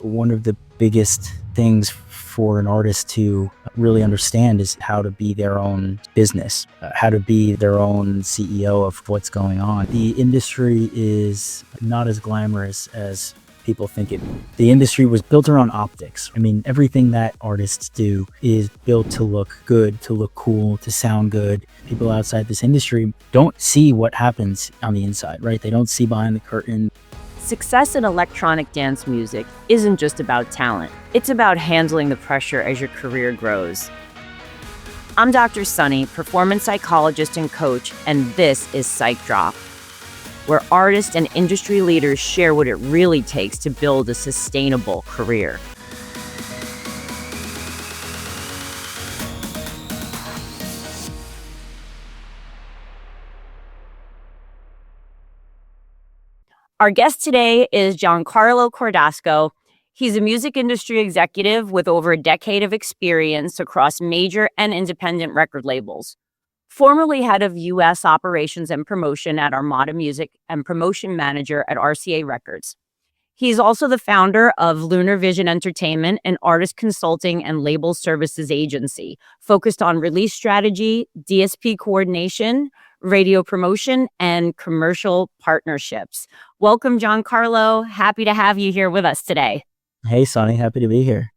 One of the biggest things for an artist to really understand is how to be their own business, how to be their own CEO of what's going on. The industry is not as glamorous as people think it. The industry was built around optics. I mean, everything that artists do is built to look good, to look cool, to sound good. People outside this industry don't see what happens on the inside, right? They don't see behind the curtain. Success in electronic dance music isn't just about talent. It's about handling the pressure as your career grows. I'm Dr. Sunni, performance psychologist and coach, and this is Psych Drop, where artists and industry leaders share what it really takes to build a sustainable career. Our guest today is Giancarlo Cordasco. He's a music industry executive with over a decade of experience across major and independent record labels. Formerly head of U.S. operations and promotion at Armada Music and promotion manager at RCA Records. He's also the founder of Lunar Vision Entertainment, an artist consulting and label services agency focused on release strategy, DSP coordination, radio promotion, and commercial partnerships. Welcome, Giancarlo. Happy to have you here with us today. Hey, Sunny, happy to be here.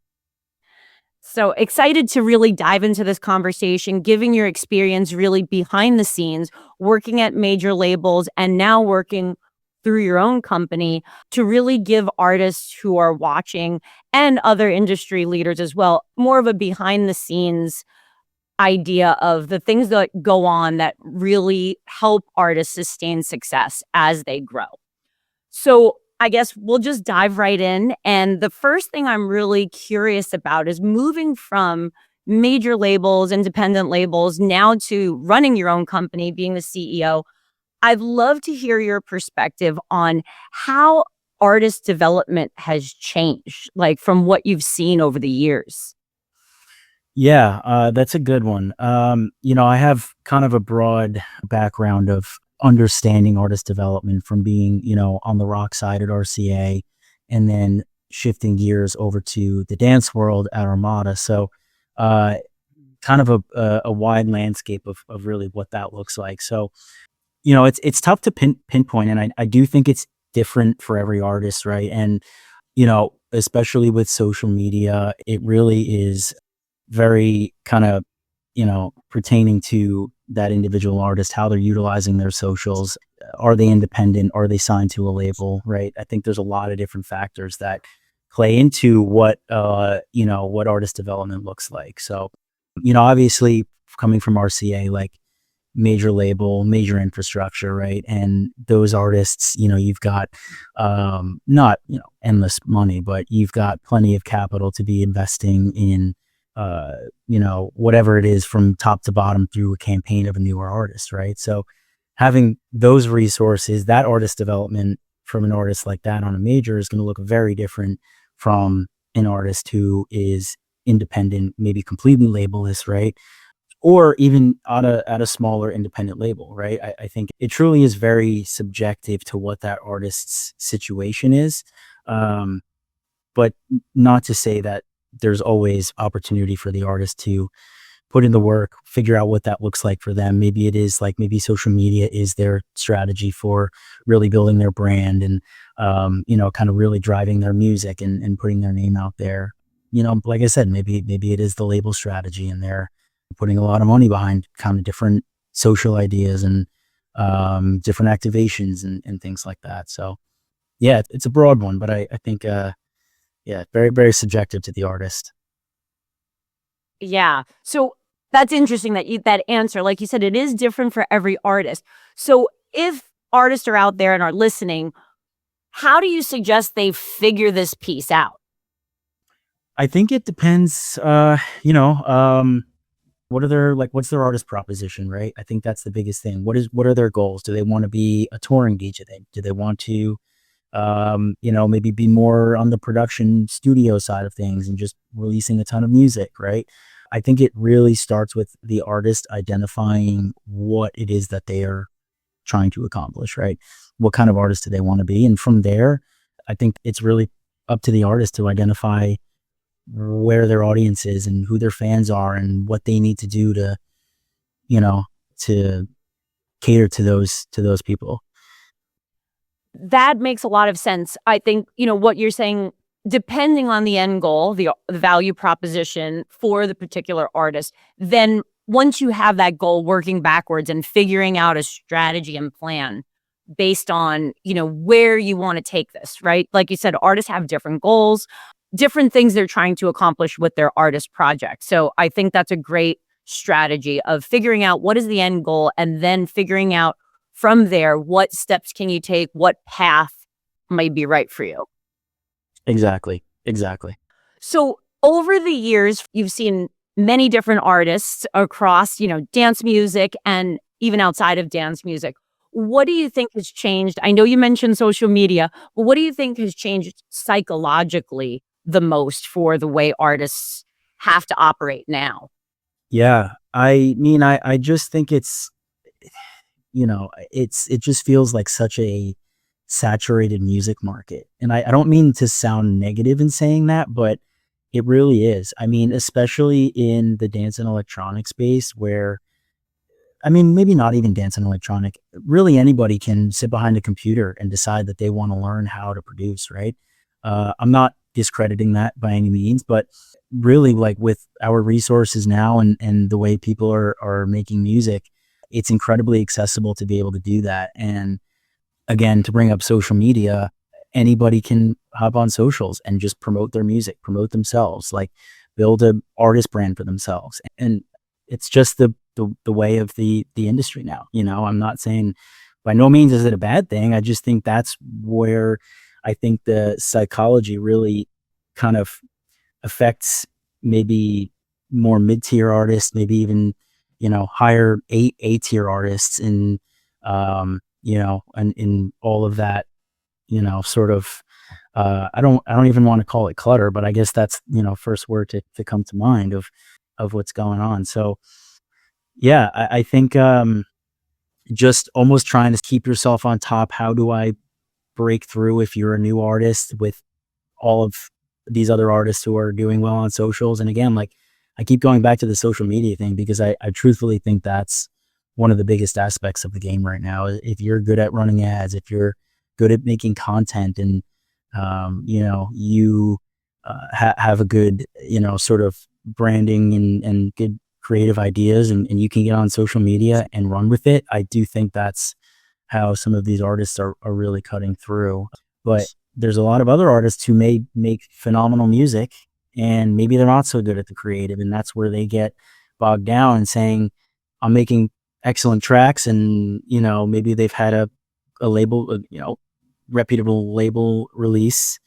So excited to really dive into this conversation, giving your experience really behind the scenes, working at major labels and now working through your own company to really give artists who are watching and other industry leaders as well, more of a behind the scenes idea of the things that go on that really help artists sustain success as they grow. So I guess we'll just dive right in. And the first thing I'm really curious about is moving from major labels, independent labels, now to running your own company, being the CEO. I'd love to hear your perspective on how artist development has changed, like from what you've seen over the years. Yeah, that's a good one. I have kind of a broad background of understanding artist development from being, on the rock side at RCA and then shifting gears over to the dance world at Armada. So kind of a wide landscape of really what that looks like. So, it's tough to pinpoint, and I do think it's different for every artist, right? And, especially with social media, it really is very kind of, pertaining to that individual artist, how they're utilizing their socials. Are they independent? Are they signed to a label, right? I think there's a lot of different factors that play into what artist development looks like. So, obviously coming from RCA, like major label, major infrastructure, right? And those artists, you've got not, endless money, but you've got plenty of capital to be investing in whatever it is from top to bottom through a campaign of a newer artist, right? So having those resources, that artist development from an artist like that on a major is going to look very different from an artist who is independent, maybe completely labelless, right? Or even at a smaller independent label, right? I think it truly is very subjective to what that artist's situation is. But not to say that there's always opportunity for the artist to put in the work, figure out what that looks like for them. Maybe it is like, maybe social media is their strategy for really building their brand and, kind of really driving their music and putting their name out there. Like I said, maybe it is the label strategy and they're putting a lot of money behind kind of different social ideas and different activations and things like that. So yeah, it's a broad one, but I think, very, very subjective to the artist. Yeah. So that's interesting that answer, like you said, it is different for every artist. So if artists are out there and are listening, how do you suggest they figure this piece out? I think it depends, what's their artist proposition, right? I think that's the biggest thing. What are their goals? Do they want to be a touring DJ? Do they want to maybe be more on the production studio side of things and just releasing a ton of music, right? I think it really starts with the artist identifying what it is that they are trying to accomplish, right? What kind of artist do they want to be? And from there, I think it's really up to the artist to identify where their audience is and who their fans are and what they need to do to, you know, to cater to those people. That makes a lot of sense. I think, what you're saying, depending on the end goal, the value proposition for the particular artist, then once you have that goal, working backwards and figuring out a strategy and plan based on, where you want to take this, right? Like you said, artists have different goals, different things they're trying to accomplish with their artist project. So I think that's a great strategy of figuring out what is the end goal and then figuring out from there, what steps can you take? What path might be right for you? Exactly. So over the years, you've seen many different artists across, dance music and even outside of dance music. What do you think has changed? I know you mentioned social media, but what do you think has changed psychologically the most for the way artists have to operate now? Yeah. I mean, I just think it just feels like such a saturated music market. And I don't mean to sound negative in saying that, but it really is. I mean, especially in the dance and electronic space where, I mean, maybe not even dance and electronic, really anybody can sit behind a computer and decide that they want to learn how to produce, right? I'm not discrediting that by any means, but really, like, with our resources now and the way people are making music, it's incredibly accessible to be able to do that. And again, to bring up social media, anybody can hop on socials and just promote their music, promote themselves, like build a artist brand for themselves. And it's just the way of the industry now. I'm not saying, by no means is it a bad thing. I just think that's where I think the psychology really kind of affects maybe more mid-tier artists, maybe even, higher A-tier artists, and and in all of that, sort of, I don't even want to call it clutter, but I guess that's, first word to come to mind of what's going on. So yeah, I think, just almost trying to keep yourself on top. How do I break through if you're a new artist with all of these other artists who are doing well on socials? And again, like, I keep going back to the social media thing because I truthfully think that's one of the biggest aspects of the game right now. If you're good at running ads, if you're good at making content, and you have a good, sort of branding and good creative ideas, and you can get on social media and run with it, I do think that's how some of these artists are really cutting through. But there's a lot of other artists who may make phenomenal music and maybe they're not so good at the creative, and that's where they get bogged down and saying, I'm making excellent tracks, and maybe they've had a label, reputable label release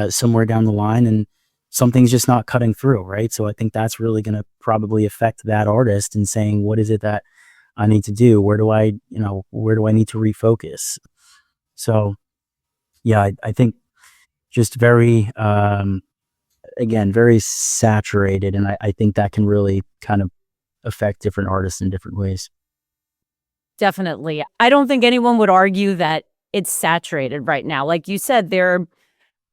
somewhere down the line, and something's just not cutting through, right? So I think that's really going to probably affect that artist and saying, what is it that I need to do? Where do I need to refocus? So yeah, I think just very, again, very saturated. And I think that can really kind of affect different artists in different ways. Definitely. I don't think anyone would argue that it's saturated right now. Like you said,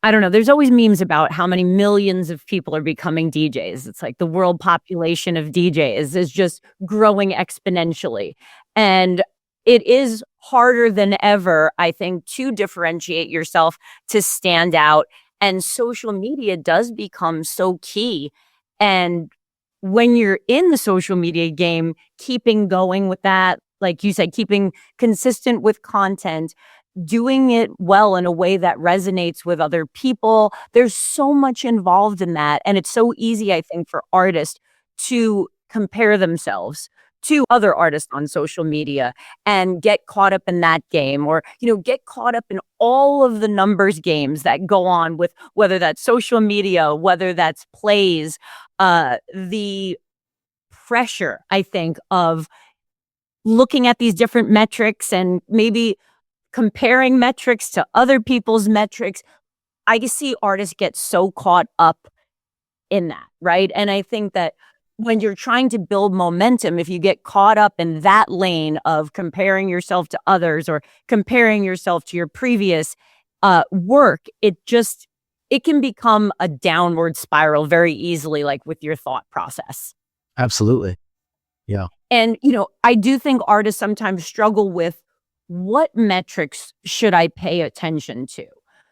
I don't know, there's always memes about how many millions of people are becoming DJs. It's like the world population of DJs is just growing exponentially. And it is harder than ever, I think, to differentiate yourself, to stand out. And social media does become so key. And when you're in the social media game, keeping going with that, like you said, keeping consistent with content, doing it well in a way that resonates with other people. There's so much involved in that. And it's so easy, I think, for artists to compare themselves to other artists on social media and get caught up in that game, or, get caught up in all of the numbers games that go on with, whether that's social media, whether that's plays, the pressure, I think, of looking at these different metrics and maybe comparing metrics to other people's metrics. I see artists get so caught up in that, right? And I think that when you're trying to build momentum, if you get caught up in that lane of comparing yourself to others or comparing yourself to your previous work, it just it can become a downward spiral very easily, like with your thought process. Absolutely. Yeah. And, I do think artists sometimes struggle with what metrics should I pay attention to?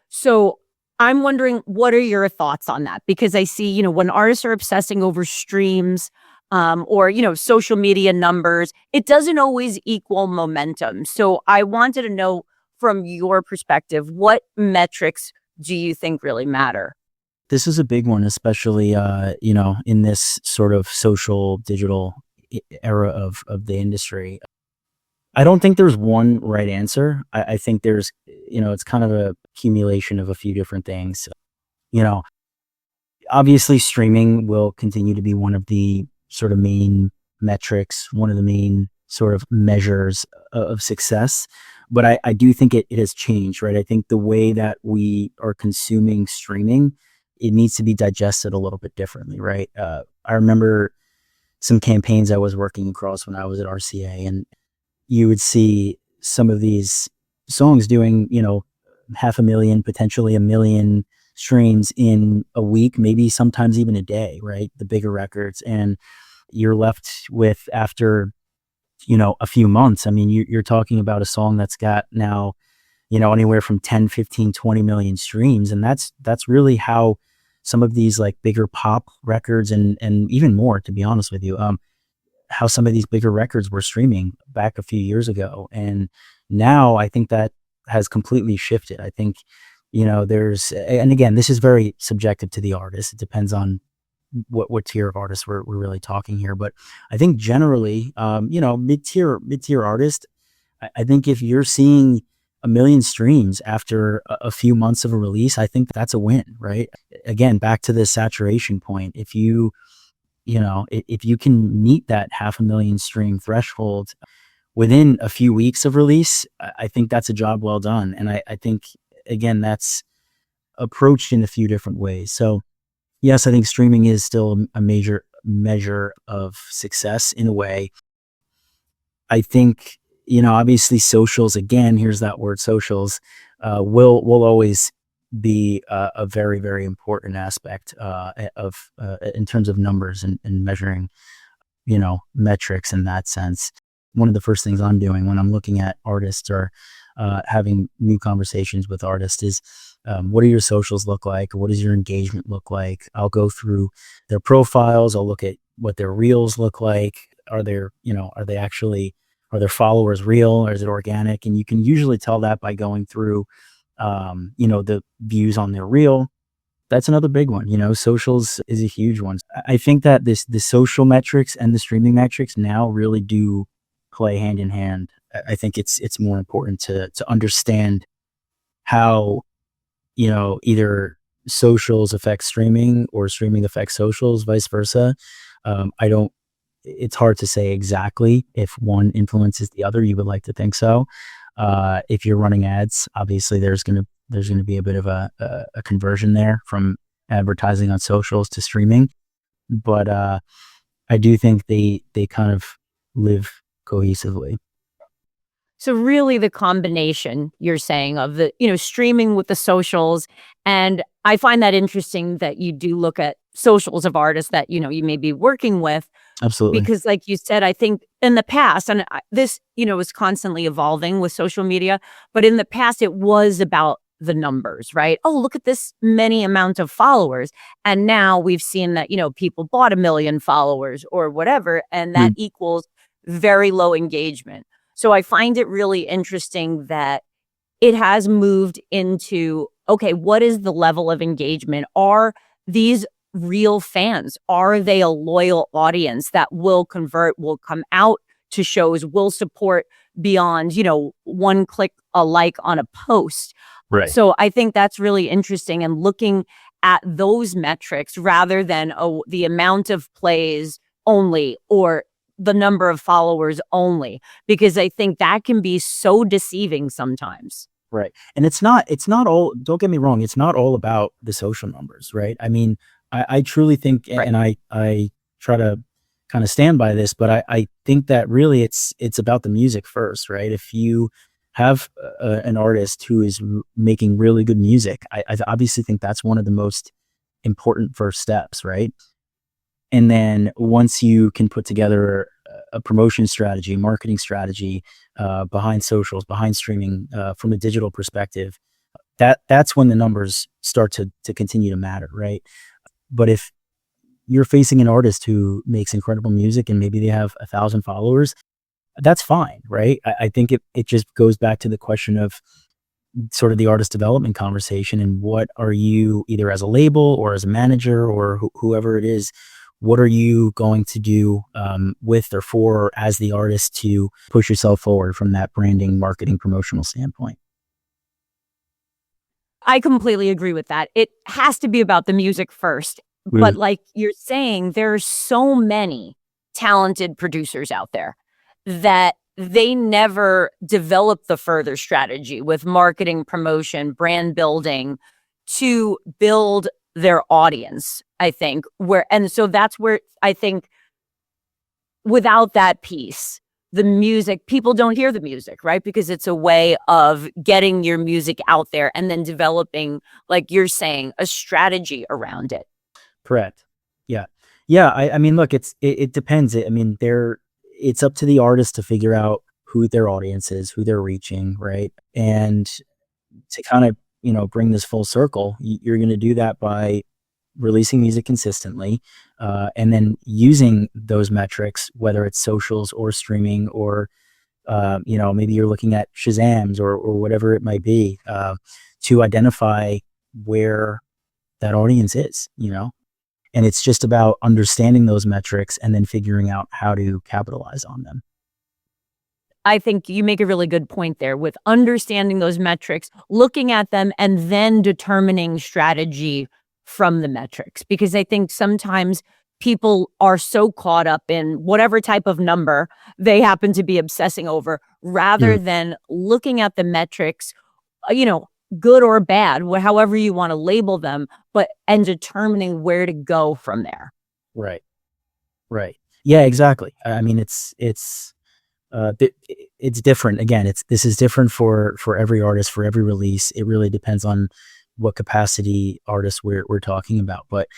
So I'm wondering, what are your thoughts on that? Because I see, when artists are obsessing over streams, or, social media numbers, it doesn't always equal momentum. So I wanted to know from your perspective, what metrics do you think really matter? This is a big one, especially in this sort of social digital era of the industry. I don't think there's one right answer. I think there's, it's kind of a accumulation of a few different things. You know, Obviously streaming will continue to be one of the sort of main metrics, one of the main sort of measures of success. But I do think it has changed, right? I think the way that we are consuming streaming, it needs to be digested a little bit differently, right? I remember some campaigns I was working across when I was at RCA, and you would see some of these songs doing, 500,000, potentially 1 million streams in a week, maybe sometimes even a day, right? The bigger records. And you're left with, after, a few months, I mean, you're talking about a song that's got now, anywhere from 10, 15, 20 million streams. And that's really how some of these like bigger pop records and even more, to be honest with you, how some of these bigger records were streaming back a few years ago. And now I think that has completely shifted. I think, and again, this is very subjective to the artist. It depends on what tier of artists we're really talking here. But I think generally, mid-tier artist, I think if you're seeing 1 million streams after a few months of a release, I think that's a win, right? Again, back to the saturation point. If you can meet that 500,000 stream threshold within a few weeks of release, I think that's a job well done. And I think, again, that's approached in a few different ways. So yes, I think streaming is still a major measure of success in a way. I think, obviously socials, again, here's that word, socials, will always be a very, very important aspect of in terms of numbers and measuring, metrics in that sense. One of the first things I'm doing when I'm looking at artists or having new conversations with artists is, what do your socials look like? What does your engagement look like? I'll go through their profiles. I'll look at what their reels look like. Are their followers real, or is it organic? And you can usually tell that by going through, the views on their reel. That's another big one. Socials is a huge one. I think that the social metrics and the streaming metrics now really do play hand in hand. I think it's more important to understand how, either socials affect streaming or streaming affects socials, vice versa. It's hard to say exactly if one influences the other. You would like to think so. If you're running ads, obviously there's going to be a bit of a conversion there from advertising on socials to streaming. But I do think they kind of live cohesively. So really the combination you're saying of the, streaming with the socials. And I find that interesting that you do look at socials of artists that, you may be working with. Absolutely. Because like you said, I think in the past, and this, is constantly evolving with social media, but in the past it was about the numbers, right? Oh, look at this many amount of followers. And now we've seen that, people bought 1 million followers or whatever, and that equals very low engagement. So I find it really interesting that it has moved into, okay, what is the level of engagement? Are these real fans? Are they a loyal audience that will convert, will come out to shows, will support beyond, one click a like on a post? Right. So I think that's really interesting, and looking at those metrics rather than the amount of plays only or the number of followers only, because I think that can be so deceiving sometimes. Right. And it's not all, don't get me wrong, it's not all about the social numbers, right? I mean, I truly think, Right. and I try to kind of stand by this, but I think that really it's about the music first, right? If you have an artist who is making really good music. I obviously think that's one of the most important first steps, right? And then once you can put together a promotion strategy, marketing strategy, behind socials, behind streaming, from a digital perspective, that's when the numbers start to continue to matter, right? But if you're facing an artist who makes incredible music and maybe they have 1,000 followers, that's fine, right? I think it just goes back to the question of sort of the artist development conversation, and what are you, either as a label or as a manager or whoever it is, what are you going to do with or for as the artist to push yourself forward from that branding, marketing, promotional standpoint? I completely agree with that. It has to be about the music first. But Mm. like you're saying, there are so many talented producers out there that they never develop the further strategy with marketing, promotion, brand building to build their audience, I think. And so that's where I think without that piece, the music, people don't hear the music, right? Because it's a way of getting your music out there and then developing, like you're saying, a strategy around it. Correct. Yeah. Yeah. I mean, look, it depends. I mean, it's up to the artist to figure out who their audience is, who they're reaching, right? And to kind of, bring this full circle, you're going to do that by releasing music consistently, and then using those metrics, whether it's socials or streaming or, maybe you're looking at Shazams or whatever it might be, to identify where that audience is, and it's just about understanding those metrics and then figuring out how to capitalize on them. I think you make a really good point there with understanding those metrics, looking at them, and then determining strategy from the metrics. Because I think sometimes people are so caught up in whatever type of number they happen to be obsessing over, rather Mm. than looking at the metrics, you know, good or bad, however you want to label them, and determining where to go from there. Right. Right. Yeah, exactly. I mean, it's different. Again, this is different for every artist, for every release. It really depends on what capacity artists we're talking about. But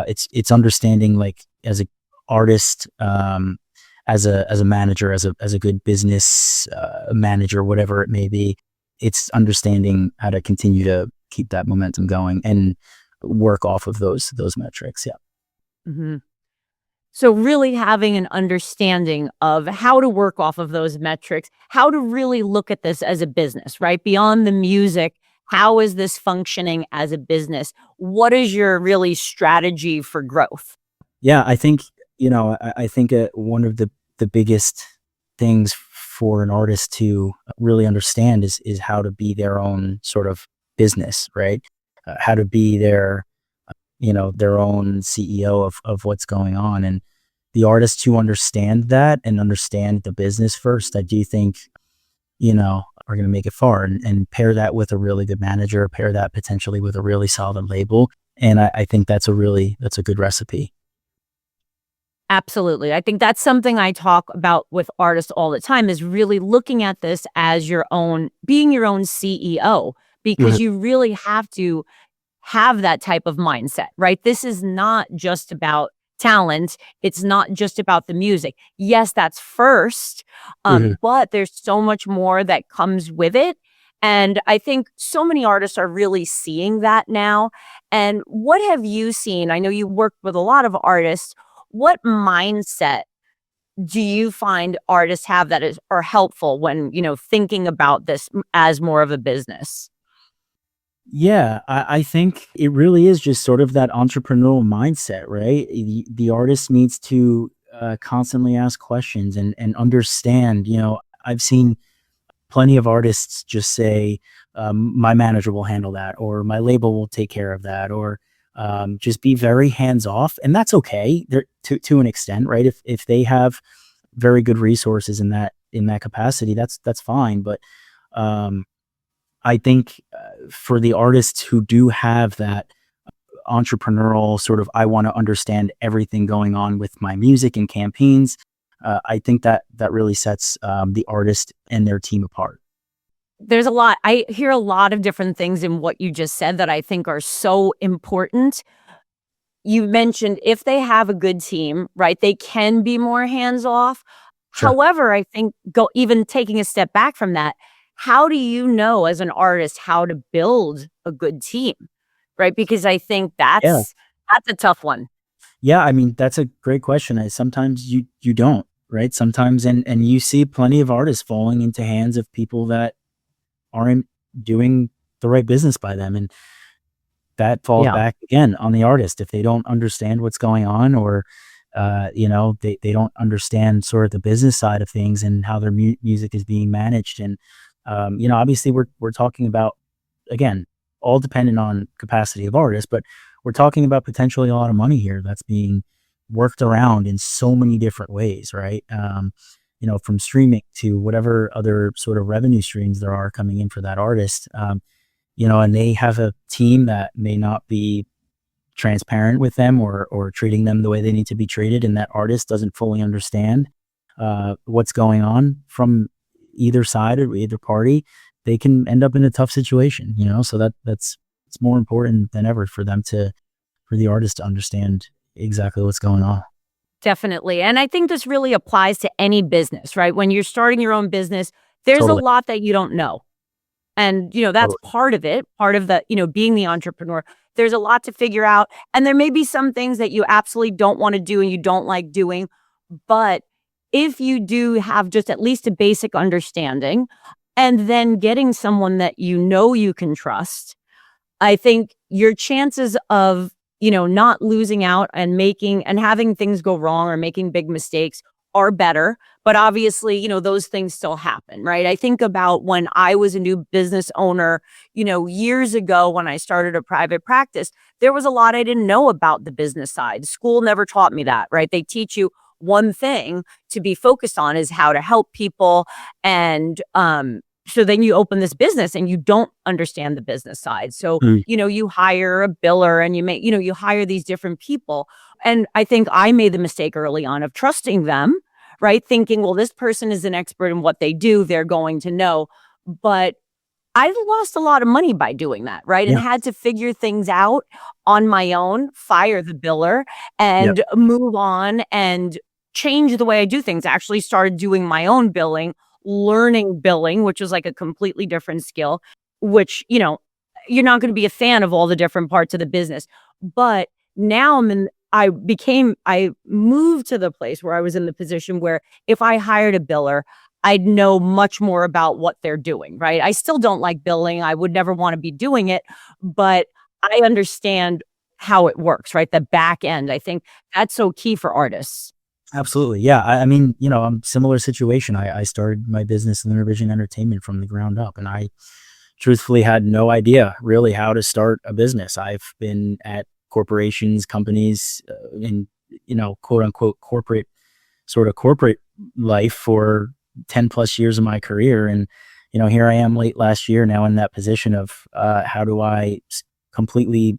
it's understanding, like, as a artist, as a manager, as a good business manager, whatever it may be. It's understanding how to continue to keep that momentum going and work off of those metrics. Yeah. hmm So really having an understanding of how to work off of those metrics, how to really look at this as a business, right? Beyond the music, how is this functioning as a business? What is your really strategy for growth? Yeah, I think, I think one of the biggest things for an artist to really understand is how to be their own sort of business, right? How to be their own CEO of what's going on. And the artists who understand that and understand the business first, I do think, are going to make it far, and pair that with a really good manager, pair that potentially with a really solid label. And I think that's a good recipe. Absolutely. I think that's something I talk about with artists all the time is really looking at this as being your own CEO, because Mhm. you really have to have that type of mindset, right? This is not just about talent. It's not just about the music. Yes, that's first, Mhm. but there's so much more that comes with it. And I think so many artists are really seeing that now. And what have you seen? I know you work with a lot of artists. What mindset do you find artists have are helpful when, thinking about this as more of a business? Yeah, I think it really is just sort of that entrepreneurial mindset, right? The artist needs to constantly ask questions and understand. I've seen plenty of artists just say, "My manager will handle that," or "My label will take care of that," or just be very hands off, and that's okay. There to an extent, right? If they have very good resources in that capacity, that's fine. But um, I think for the artists who do have that entrepreneurial sort of, I want to understand everything going on with my music and campaigns, I think that really sets the artist and their team apart. There's a lot. I hear a lot of different things in what you just said that I think are so important. You mentioned if they have a good team, right, they can be more hands off. Sure. However, I think even taking a step back from that, how do you know as an artist how to build a good team? Right? Because I think Yeah. that's a tough one. Yeah, I mean, that's a great question. Sometimes you don't, right? Sometimes, and you see plenty of artists falling into hands of people that aren't doing the right business by them, and that falls Yeah. back again on the artist if they don't understand what's going on, or they don't understand sort of the business side of things and how their music is being managed. And obviously we're talking about, again, all dependent on capacity of artists, but we're talking about potentially a lot of money here that's being worked around in so many different ways, right? From streaming to whatever other sort of revenue streams there are coming in for that artist. And they have a team that may not be transparent with them, or treating them the way they need to be treated, and that artist doesn't fully understand what's going on from either side or either party, they can end up in a tough situation, so that's it's more important than ever for the artist to understand exactly what's going on. Definitely. And I think this really applies to any business, right? When you're starting your own business, there's a Totally. lot that you don't know. And, that's Totally. part of it, part of the, being the entrepreneur. There's a lot to figure out. And there may be some things that you absolutely don't want to do and you don't like doing. But if you do have just at least a basic understanding, and then getting someone that you can trust, I think your chances of, not losing out and making and having things go wrong or making big mistakes are better. But obviously, those things still happen, right? I think about when I was a new business owner, years ago when I started a private practice, there was a lot I didn't know about the business side. School never taught me that, right? They teach you one thing to be focused on is how to help people. And so then you open this business and you don't understand the business side. So, Mm. you hire a biller and you hire these different people. And I think I made the mistake early on of trusting them, right? Thinking, well, this person is an expert in what they do. They're going to know. But I lost a lot of money by doing that, right? And Yeah. had to figure things out on my own, fire the biller, Yep. and move on and change the way I do things. I actually started doing my own billing, learning billing, which was like a completely different skill, which, you're not going to be a fan of all the different parts of the business. But now I moved to the place where I was in the position where if I hired a biller, I'd know much more about what they're doing, right? I still don't like billing. I would never want to be doing it, but I understand how it works, right? The back end. I think that's so key for artists. Absolutely. Yeah. I mean, I'm similar situation. I started my business, Lunar Vision Entertainment, from the ground up, and I truthfully had no idea really how to start a business. I've been at corporations, companies, in, quote unquote corporate life for 10 plus years of my career. And, here I am late last year now in that position of, how do I completely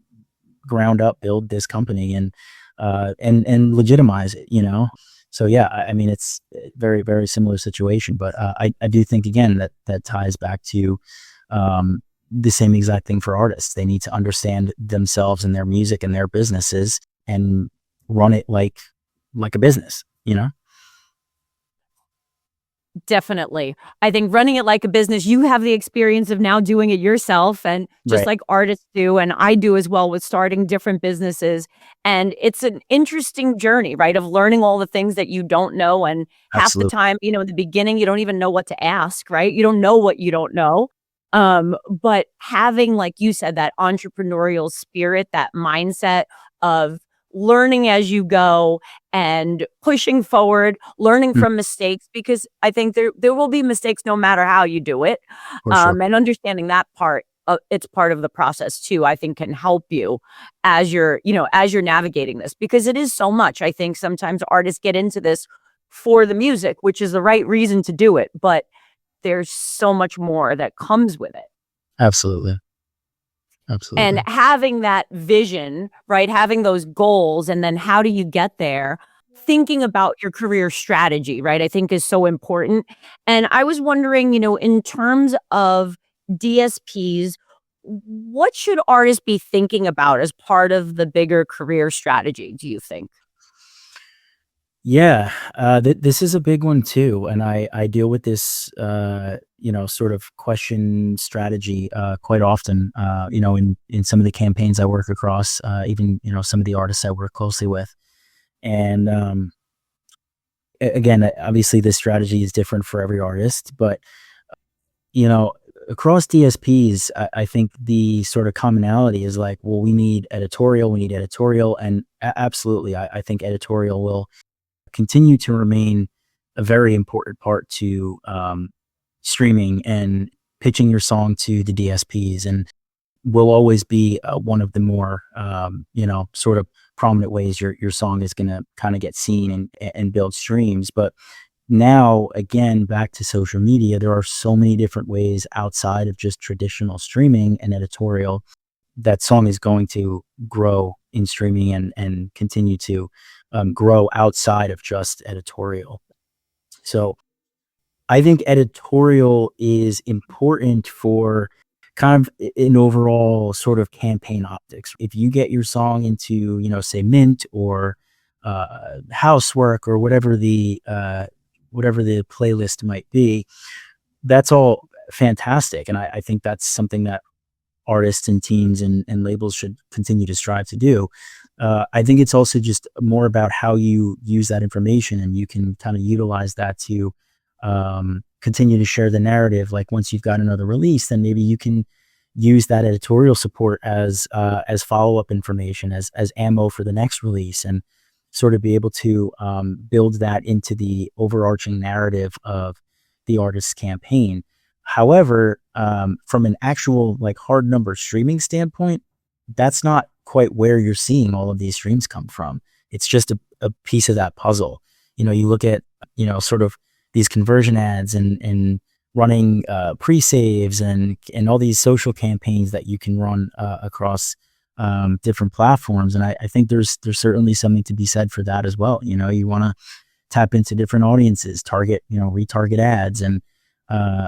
ground up build this company and legitimize it, So yeah, I mean, it's a very, very similar situation, but I do think again that ties back to the same exact thing for artists. They need to understand themselves and their music and their businesses and run it like a business, Definitely. I think running it like a business, you have the experience of now doing it yourself, and just Right. like artists do, and I do as well with starting different businesses. And it's an interesting journey, right? Of learning all the things that you don't know. And half the Absolutely. time, in the beginning, you don't even know what to ask, right? You don't know what you don't know. But having, like you said, that entrepreneurial spirit, that mindset of learning as you go and pushing forward, learning Mm, from mistakes, because I think there will be mistakes no matter how you do it. for sure. And understanding that part, it's part of the process too, I think can help you as you're navigating this, because it is so much. I think sometimes artists get into this for the music, which is the right reason to do it, but there's so much more that comes with it. Absolutely. And Absolutely. having that vision, right? Having those goals, and then how do you get there thinking about your career strategy, right, I think is so important. And I was wondering, in terms of DSPs, what should artists be thinking about as part of the bigger career strategy, do you think? Yeah, this is a big one too, and I deal with this, sort of question strategy quite often. In some of the campaigns I work across, even some of the artists I work closely with, and again, obviously, this strategy is different for every artist, but you know, across DSPs, I think the sort of commonality is like, well, we need editorial, and absolutely, I think editorial will continue to remain a very important part to streaming and pitching your song to the DSPs, and will always be one of the more sort of prominent ways your song is going to kind of get seen and build streams. But now, again, back to social media, there are so many different ways outside of just traditional streaming and editorial that song is going to grow in streaming and continue to grow outside of just editorial. So I think editorial is important for kind of an overall sort of campaign optics. If you get your song into, say Mint or Housework or whatever the playlist might be, that's all fantastic. And I think that's something that artists and teams and labels should continue to strive to do. I think it's also just more about how you use that information, and you can kind of utilize that to continue to share the narrative. Like once you've got another release, then maybe you can use that editorial support as follow-up information, as ammo for the next release, and sort of be able to build that into the overarching narrative of the artist's campaign. However, from an actual like hard number streaming standpoint, that's not quite where you're seeing all of these streams come from. It's just a piece of that puzzle. You look at, sort of these conversion ads and running pre-saves and all these social campaigns that you can run across different platforms. And I think there's certainly something to be said for that as well. You want to tap into different audiences, target, retarget ads, and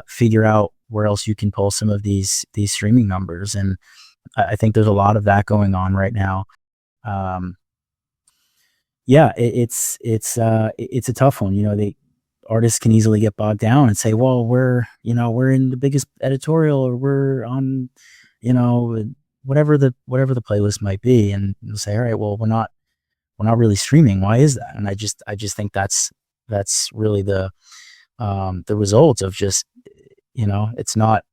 figure out where else you can pull some of these streaming numbers. And I think there's a lot of that going on right now. Yeah, it's a tough one. The artists can easily get bogged down and say, well, we're in the biggest editorial, or we're on, whatever the playlist might be. And you'll say, all right, well, we're not really streaming. Why is that? And I just think that's really the result of just, it's not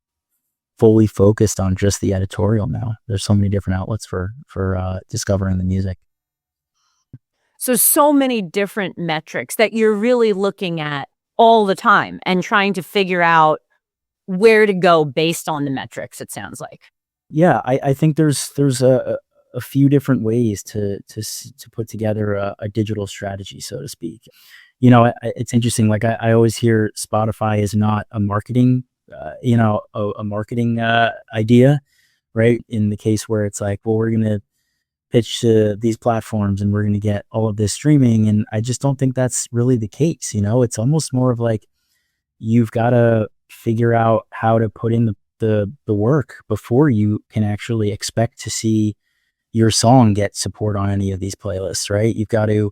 fully focused on just the editorial now. There's so many different outlets for discovering the music. So many different metrics that you're really looking at all the time and trying to figure out where to go based on the metrics, it sounds like. Yeah, I think there's a few different ways to put together a digital strategy, so to speak. It's interesting. Like I always hear Spotify is not a marketing, a marketing idea, right? In the case where it's like, well, we're going to pitch to these platforms and we're going to get all of this streaming. And I just don't think that's really the case. It's almost more of like, you've got to figure out how to put in the work before you can actually expect to see your song get support on any of these playlists, right? You've got to,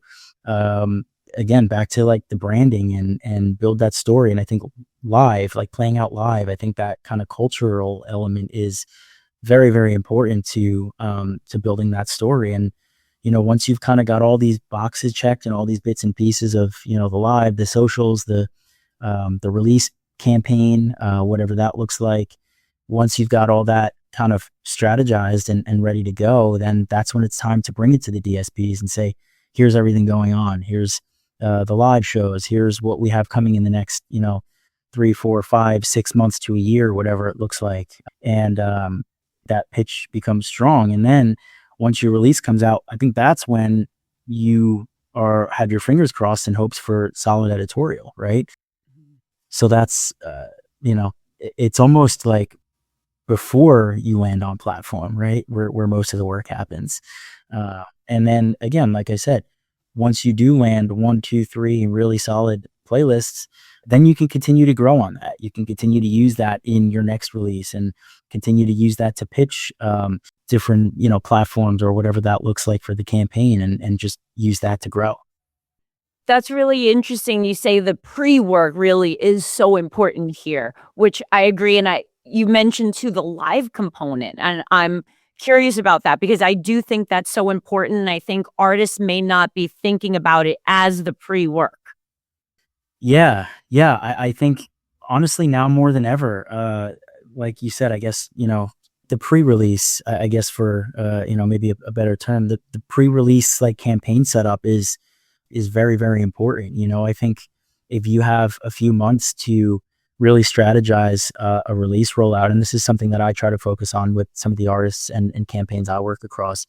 again, back to like the branding and build that story. And I think live, like playing out live, I think that kind of cultural element is very, very important to building that story. And, once you've kind of got all these boxes checked and all these bits and pieces of, the live, the socials, the release campaign, whatever that looks like, once you've got all that kind of strategized and ready to go, then that's when it's time to bring it to the DSPs and say, here's everything going on. Here's the live shows. Here's what we have coming in the next, 3, 4, 5, 6 months to a year, whatever it looks like. And that pitch becomes strong. And then once your release comes out, I think that's when you have your fingers crossed in hopes for solid editorial, right? So that's, it's almost like before you land on platform, right? Where most of the work happens. And then again, like I said, once you do land 1, 2, 3 really solid playlists, then you can continue to grow on that. You can continue to use that in your next release and continue to use that to pitch different, platforms or whatever that looks like for the campaign, and just use that to grow. That's really interesting. You say the pre-work really is so important here, which I agree. And you mentioned too the live component, and I'm curious about that because I do think that's so important. And I think artists may not be thinking about it as the pre-work. Yeah, yeah. I think honestly now more than ever, like you said, I guess, the pre-release, I guess for maybe a better term, the pre-release like campaign setup is very, very important. I think if you have a few months to really strategize a release rollout, and this is something that I try to focus on with some of the artists and campaigns I work across,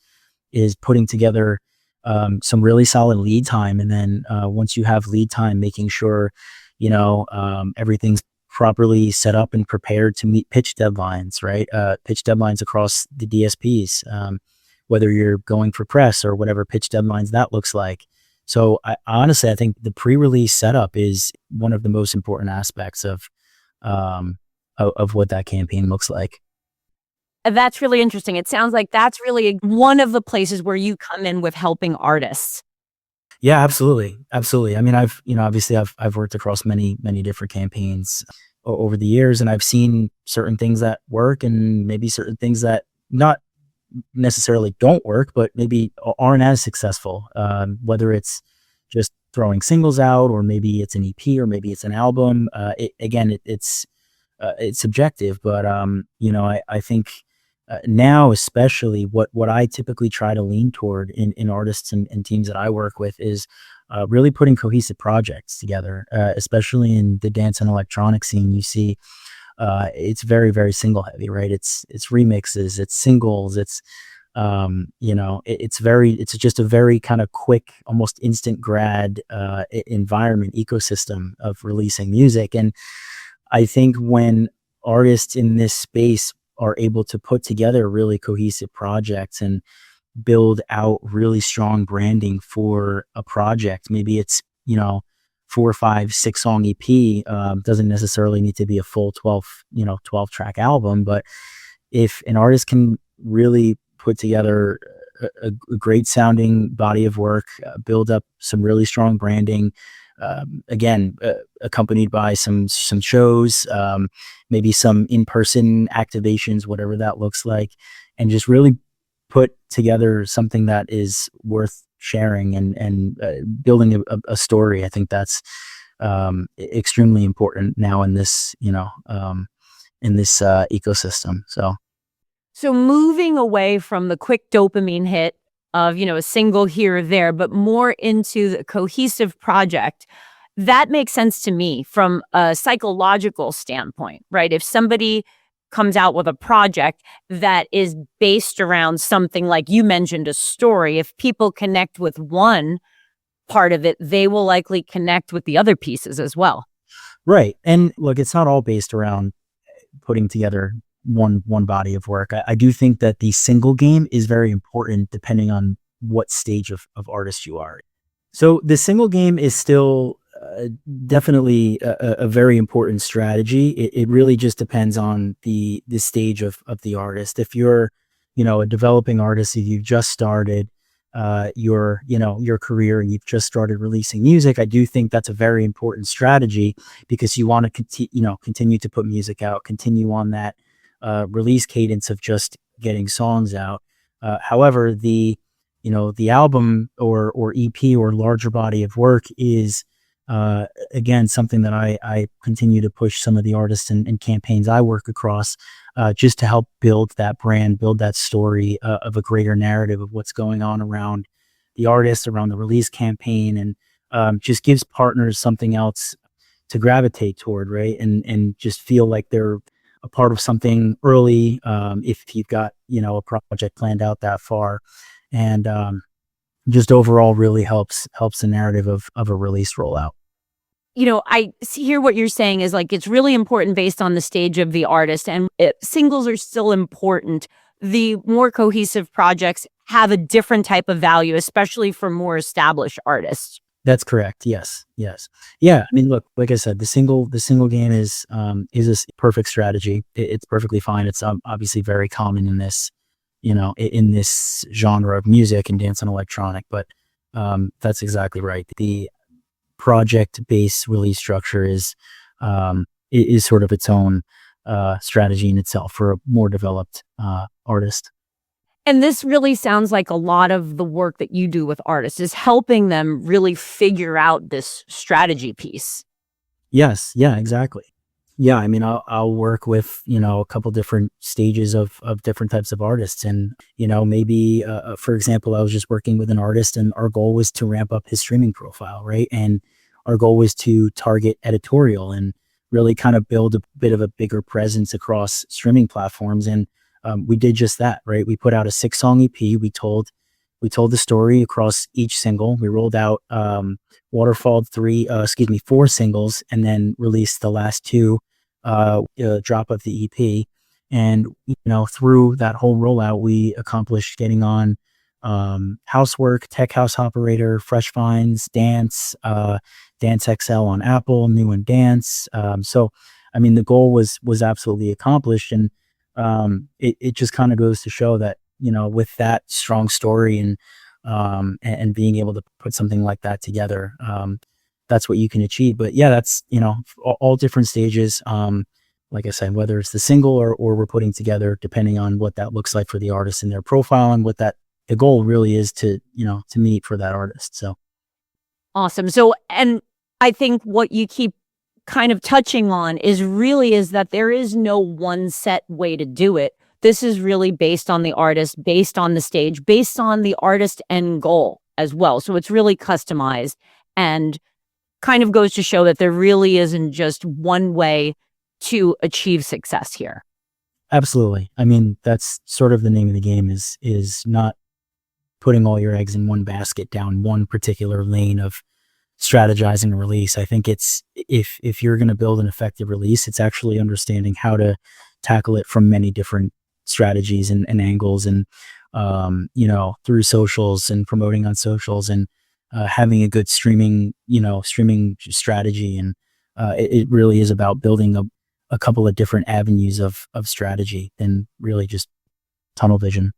is putting together some really solid lead time. And then once you have lead time, making sure, everything's properly set up and prepared to meet pitch deadlines, right? Pitch deadlines across the DSPs, whether you're going for press or whatever pitch deadlines that looks like. So honestly, I think the pre-release setup is one of the most important aspects of what that campaign looks like. That's really interesting. It sounds like that's really one of the places where you come in with helping artists. Yeah, absolutely. Absolutely. I mean, obviously I've worked across many, many different campaigns over the years, and I've seen certain things that work and maybe certain things that not necessarily don't work, but maybe aren't as successful. Whether it's just throwing singles out, or maybe it's an EP, or maybe it's an album. It's subjective, but I think now, especially, what I typically try to lean toward in artists and teams that I work with is really putting cohesive projects together, especially in the dance and electronic scene. You see, it's very, very single heavy, right? It's remixes, it's singles, it's just a very kind of quick, almost instant grad environment ecosystem of releasing music. And I think when artists in this space are able to put together really cohesive projects and build out really strong branding for a project, maybe it's 4, 5, 6 song EP, doesn't necessarily need to be a full 12 track album. But if an artist can really put together a great sounding body of work, build up some really strong branding, accompanied by some shows, maybe some in-person activations, whatever that looks like, and just really put together something that is worth sharing and building a story. I think that's extremely important now in this ecosystem. So moving away from the quick dopamine hit of, a single here or there, but more into the cohesive project, that makes sense to me from a psychological standpoint, right? If somebody comes out with a project that is based around something like you mentioned, a story, if people connect with one part of it, they will likely connect with the other pieces as well. Right. And look, it's not all based around putting together one body of work. I do think that the single game is very important depending on what stage of artist you are. So the single game is still definitely a very important strategy. It really just depends on the stage of the artist. If you're, a developing artist, if you've just started your career and you've just started releasing music, I do think that's a very important strategy, because you want to continue to put music out, continue on that release cadence of just getting songs out. However, the album or EP or larger body of work is again something that I continue to push some of the artists and campaigns I work across, just to help build that brand, build that story of a greater narrative of what's going on around the artist, around the release campaign, and just gives partners something else to gravitate toward, right? And just feel like they're a part of something early, if you've got a project planned out that far, and just overall really helps the narrative of a release rollout. I hear what you're saying is like it's really important based on the stage of the artist, and singles are still important, the more cohesive projects have a different type of value, especially for more established artists. That's correct. Yes. Yes. Yeah. I mean, look, like I said, the single game is perfect strategy. It's perfectly fine. It's obviously very common in this, in this genre of music and dance and electronic. But that's exactly right. The project-based release structure is sort of its own strategy in itself for a more developed artist. And this really sounds like a lot of the work that you do with artists is helping them really figure out this strategy piece. Yes. Yeah. Exactly. Yeah. I mean, I'll work with a couple different stages of different types of artists, and maybe for example, I was just working with an artist, and our goal was to ramp up his streaming profile, right? And our goal was to target editorial and really kind of build a bit of a bigger presence across streaming platforms. And we did just that, right? We put out a 6-song EP. We told the story across each single. We rolled out Waterfall 4 singles, and then released the last two drop of the EP. And through that whole rollout, we accomplished getting on Housework, Tech House Operator, Fresh Finds, Dance XL on Apple, New and Dance. So, I mean, the goal was absolutely accomplished, and it just kind of goes to show that with that strong story and being able to put something like that together, that's what you can achieve. But yeah, that's all different stages. Like I said, whether it's the single or we're putting together, depending on what that looks like for the artist and their profile, and what that the goal really is to meet for that artist. So Awesome. So, and I think what you keep kind of touching on is that there is no one set way to do it. This is really based on the artist, based on the stage, based on the artist end goal as well. So it's really customized, and kind of goes to show that there really isn't just one way to achieve success here. absolutely. I mean, that's sort of the name of the game, is not putting all your eggs in one basket down one particular lane of strategizing a release. I think it's if you're going to build an effective release, it's actually understanding how to tackle it from many different strategies and angles, and through socials and promoting on socials, and having a good streaming strategy. And it really is about building a couple of different avenues of strategy than really just tunnel vision.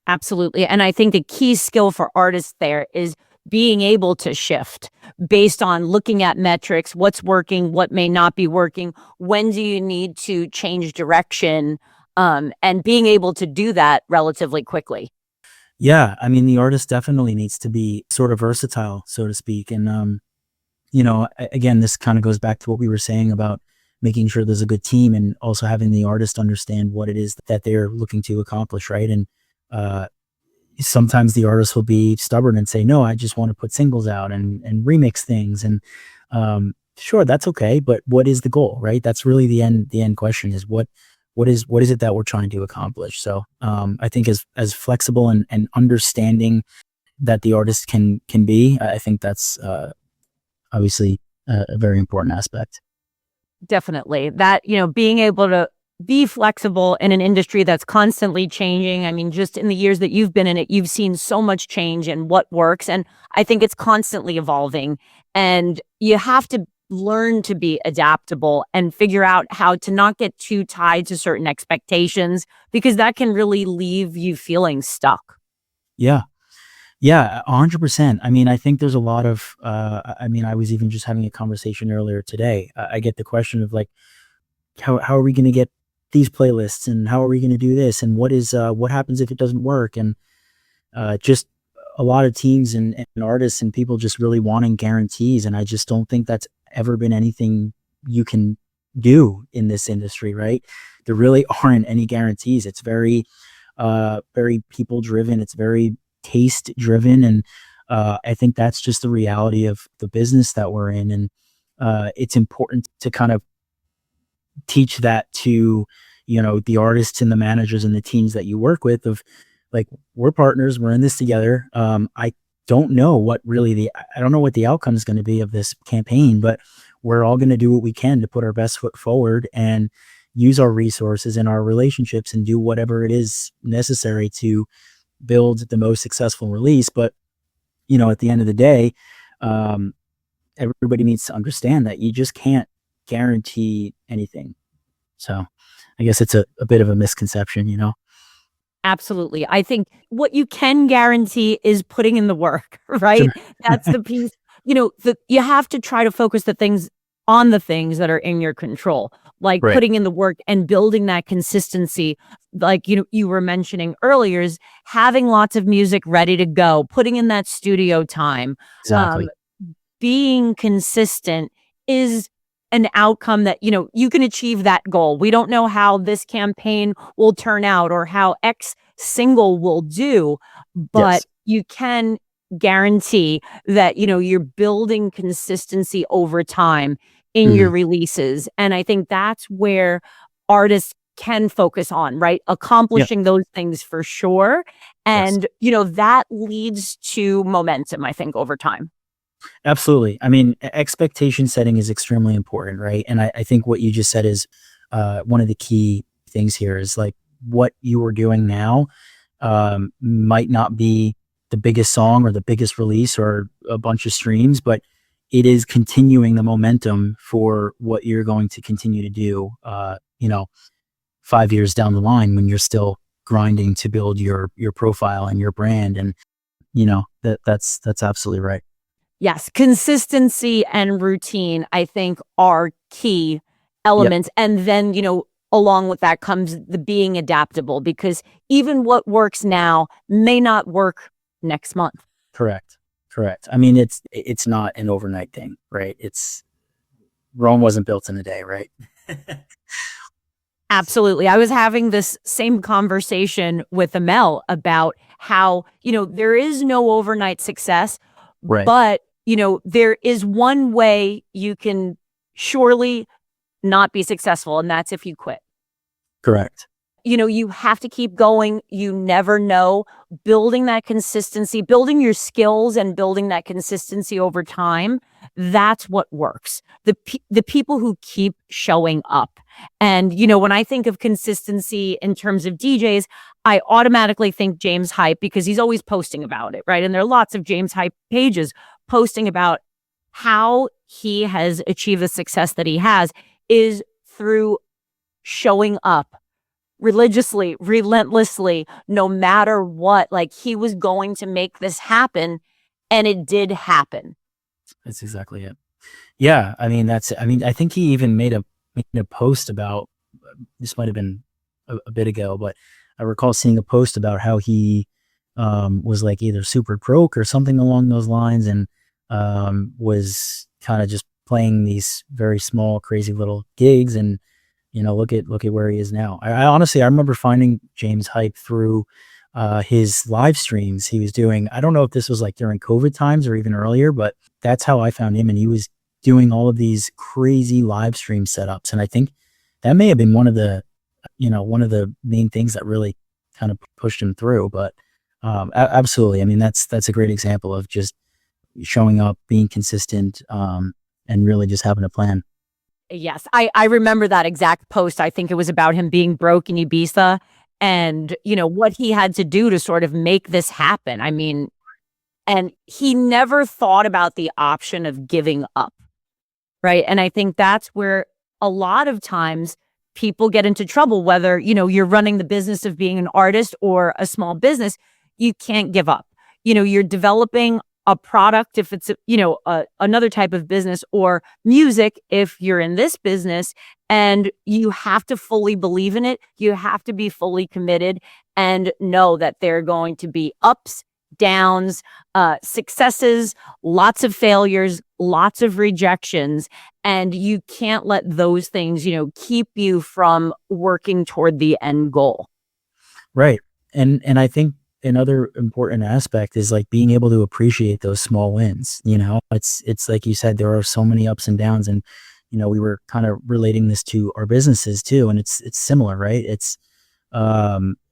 Absolutely. And I think the key skill for artists there is being able to shift based on looking at metrics, what's working, what may not be working, when do you need to change direction, and being able to do that relatively quickly. Yeah, I mean, the artist definitely needs to be sort of versatile, so to speak. And again, this kind of goes back to what we were saying about making sure there's a good team, and also having the artist understand what it is that they're looking to accomplish, right? And uh, sometimes the artist will be stubborn and say, no, I just want to put singles out and remix things. And sure, that's okay, but what is the goal, right? That's really the end question, is what is it that we're trying to accomplish? So I think as flexible and understanding that the artist can be, I think that's obviously a very important aspect. Definitely. That, being able to be flexible in an industry that's constantly changing. I mean, just in the years that you've been in it, you've seen so much change in what works. And I think it's constantly evolving. And you have to learn to be adaptable and figure out how to not get too tied to certain expectations, because that can really leave you feeling stuck. Yeah. Yeah, 100%. I mean, I think there's a lot of, I mean, I was even just having a conversation earlier today. I get the question of like, how are we going to get these playlists, and how are we going to do this? And what happens if it doesn't work? And just a lot of teams and artists and people just really wanting guarantees. And I just don't think that's ever been anything you can do in this industry, right? There really aren't any guarantees. It's very people driven. It's very taste driven. And I think that's just the reality of the business that we're in. And it's important to kind of teach that to the artists and the managers and the teams that you work with, of like, we're partners, we're in this together. I don't know I don't know what the outcome is going to be of this campaign, but we're all going to do what we can to put our best foot forward. And use our resources and our relationships and do whatever it is necessary to build the most successful release. But, at the end of the day, everybody needs to understand that you just can't guarantee anything. So I guess it's a bit of a misconception. Absolutely. I think what you can guarantee is putting in the work, right? Sure. That's the piece. You have to try to focus on the things that are in your control, like Right. putting in the work and building that consistency. Like, you were mentioning earlier, is having lots of music ready to go, putting in that studio time, Exactly. being consistent is an outcome that, you can achieve that goal. We don't know how this campaign will turn out or how X single will do, but Yes. you can guarantee that, you're building consistency over time in your Mhm. releases. And I think that's where artists can focus on, right? Yeah. Accomplishing those things for sure. Yes. And, that leads to momentum, I think, over time. Absolutely. I mean, expectation setting is extremely important, right? And I think what you just said is one of the key things here is like what you are doing now might not be the biggest song or the biggest release or a bunch of streams, but it is continuing the momentum for what you're going to continue to do, 5 years down the line when you're still grinding to build your profile and your brand. And, that's absolutely right. Yes, consistency and routine, I think, are key Yep. elements. And then, along with that comes the being adaptable, because even what works now may not work next month. Correct. Correct. I mean, it's not an overnight thing, right? Rome wasn't built in a day, right? Absolutely. I was having this same conversation with Amel about how, there is no overnight success, Right. but, there is one way you can surely not be successful, and that's if you quit. Correct. You have to keep going. You never know. Building that consistency, building your skills and building that consistency over time, that's what works. The people who keep showing up. And, when I think of consistency in terms of DJs, I automatically think James Hype, because he's always posting about it, right? And there are lots of James Hype pages posting about how he has achieved the success that he has is through showing up religiously, relentlessly, no matter what. Like, he was going to make this happen, and it did happen. That's exactly it. Yeah. I think he even made a post about, this might have been a bit ago, but I recall seeing a post about how he was like either super broke or something along those lines, and was kind of just playing these very small, crazy little gigs. And look at where he is now. I honestly, I remember finding James Hype through his live streams he was doing. I don't know if this was like during COVID times or even earlier, but that's how I found him. And he was doing all of these crazy live stream setups. And I think that may have been one of the main things that really kind of pushed him through. But absolutely. I mean, that's a great example of just showing up, being consistent, and really just having a plan. Yes, I remember that exact post. I think it was about him being broke in Ibiza and, what he had to do to sort of make this happen. I mean, and he never thought about the option of giving up, right? And I think that's where a lot of times people get into trouble, whether, you're running the business of being an artist or a small business. You can't give up. You're developing a product if it's another type of business, or music if you're in this business, and you have to fully believe in it. You have to be fully committed and know that there are going to be ups, downs, successes, lots of failures, lots of rejections, and you can't let those things keep you from working toward the end goal. Right. And I think another important aspect is like being able to appreciate those small wins. It's like you said, there are so many ups and downs, and we were kind of relating this to our businesses too, and it's similar, right? It's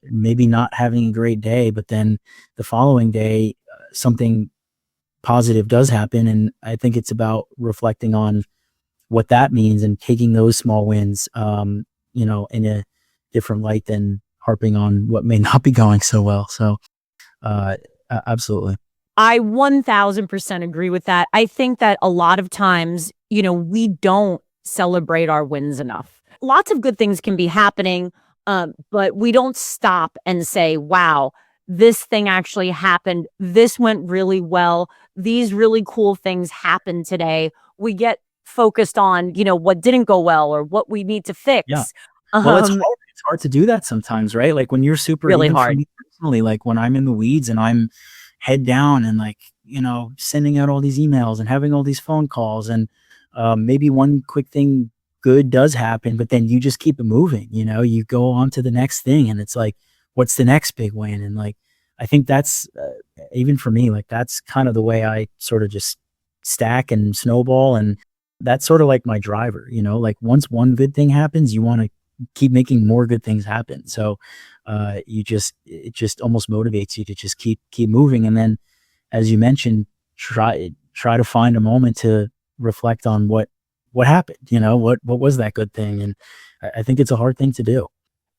maybe not having a great day, but then the following day something positive does happen, and I think it's about reflecting on what that means and taking those small wins, in a different light than harping on what may not be going so well. So, absolutely. I 1000% agree with that. I think that a lot of times, we don't celebrate our wins enough. Lots of good things can be happening, but we don't stop and say, wow, this thing actually happened. This went really well. These really cool things happened today. We get focused on, what didn't go well or what we need to Yeah. fix. Well, it's Um, hard. It's hard to do that sometimes, right? Like when you're super, Really even for hard. me personally, like when I'm in the weeds and I'm head down and like, sending out all these emails and having all these phone calls and maybe one quick thing good does happen, but then you just keep it moving, you go on to the next thing and it's like, what's the next big win? And like, I think that's even for me, like that's kind of the way I sort of just stack and snowball. And that's sort of like my driver, like once one good thing happens, you want to keep making more good things happen. So it just almost motivates you to just keep moving. And then, as you mentioned, try to find a moment to reflect on what happened. What was that good thing? And I think it's a hard thing to do.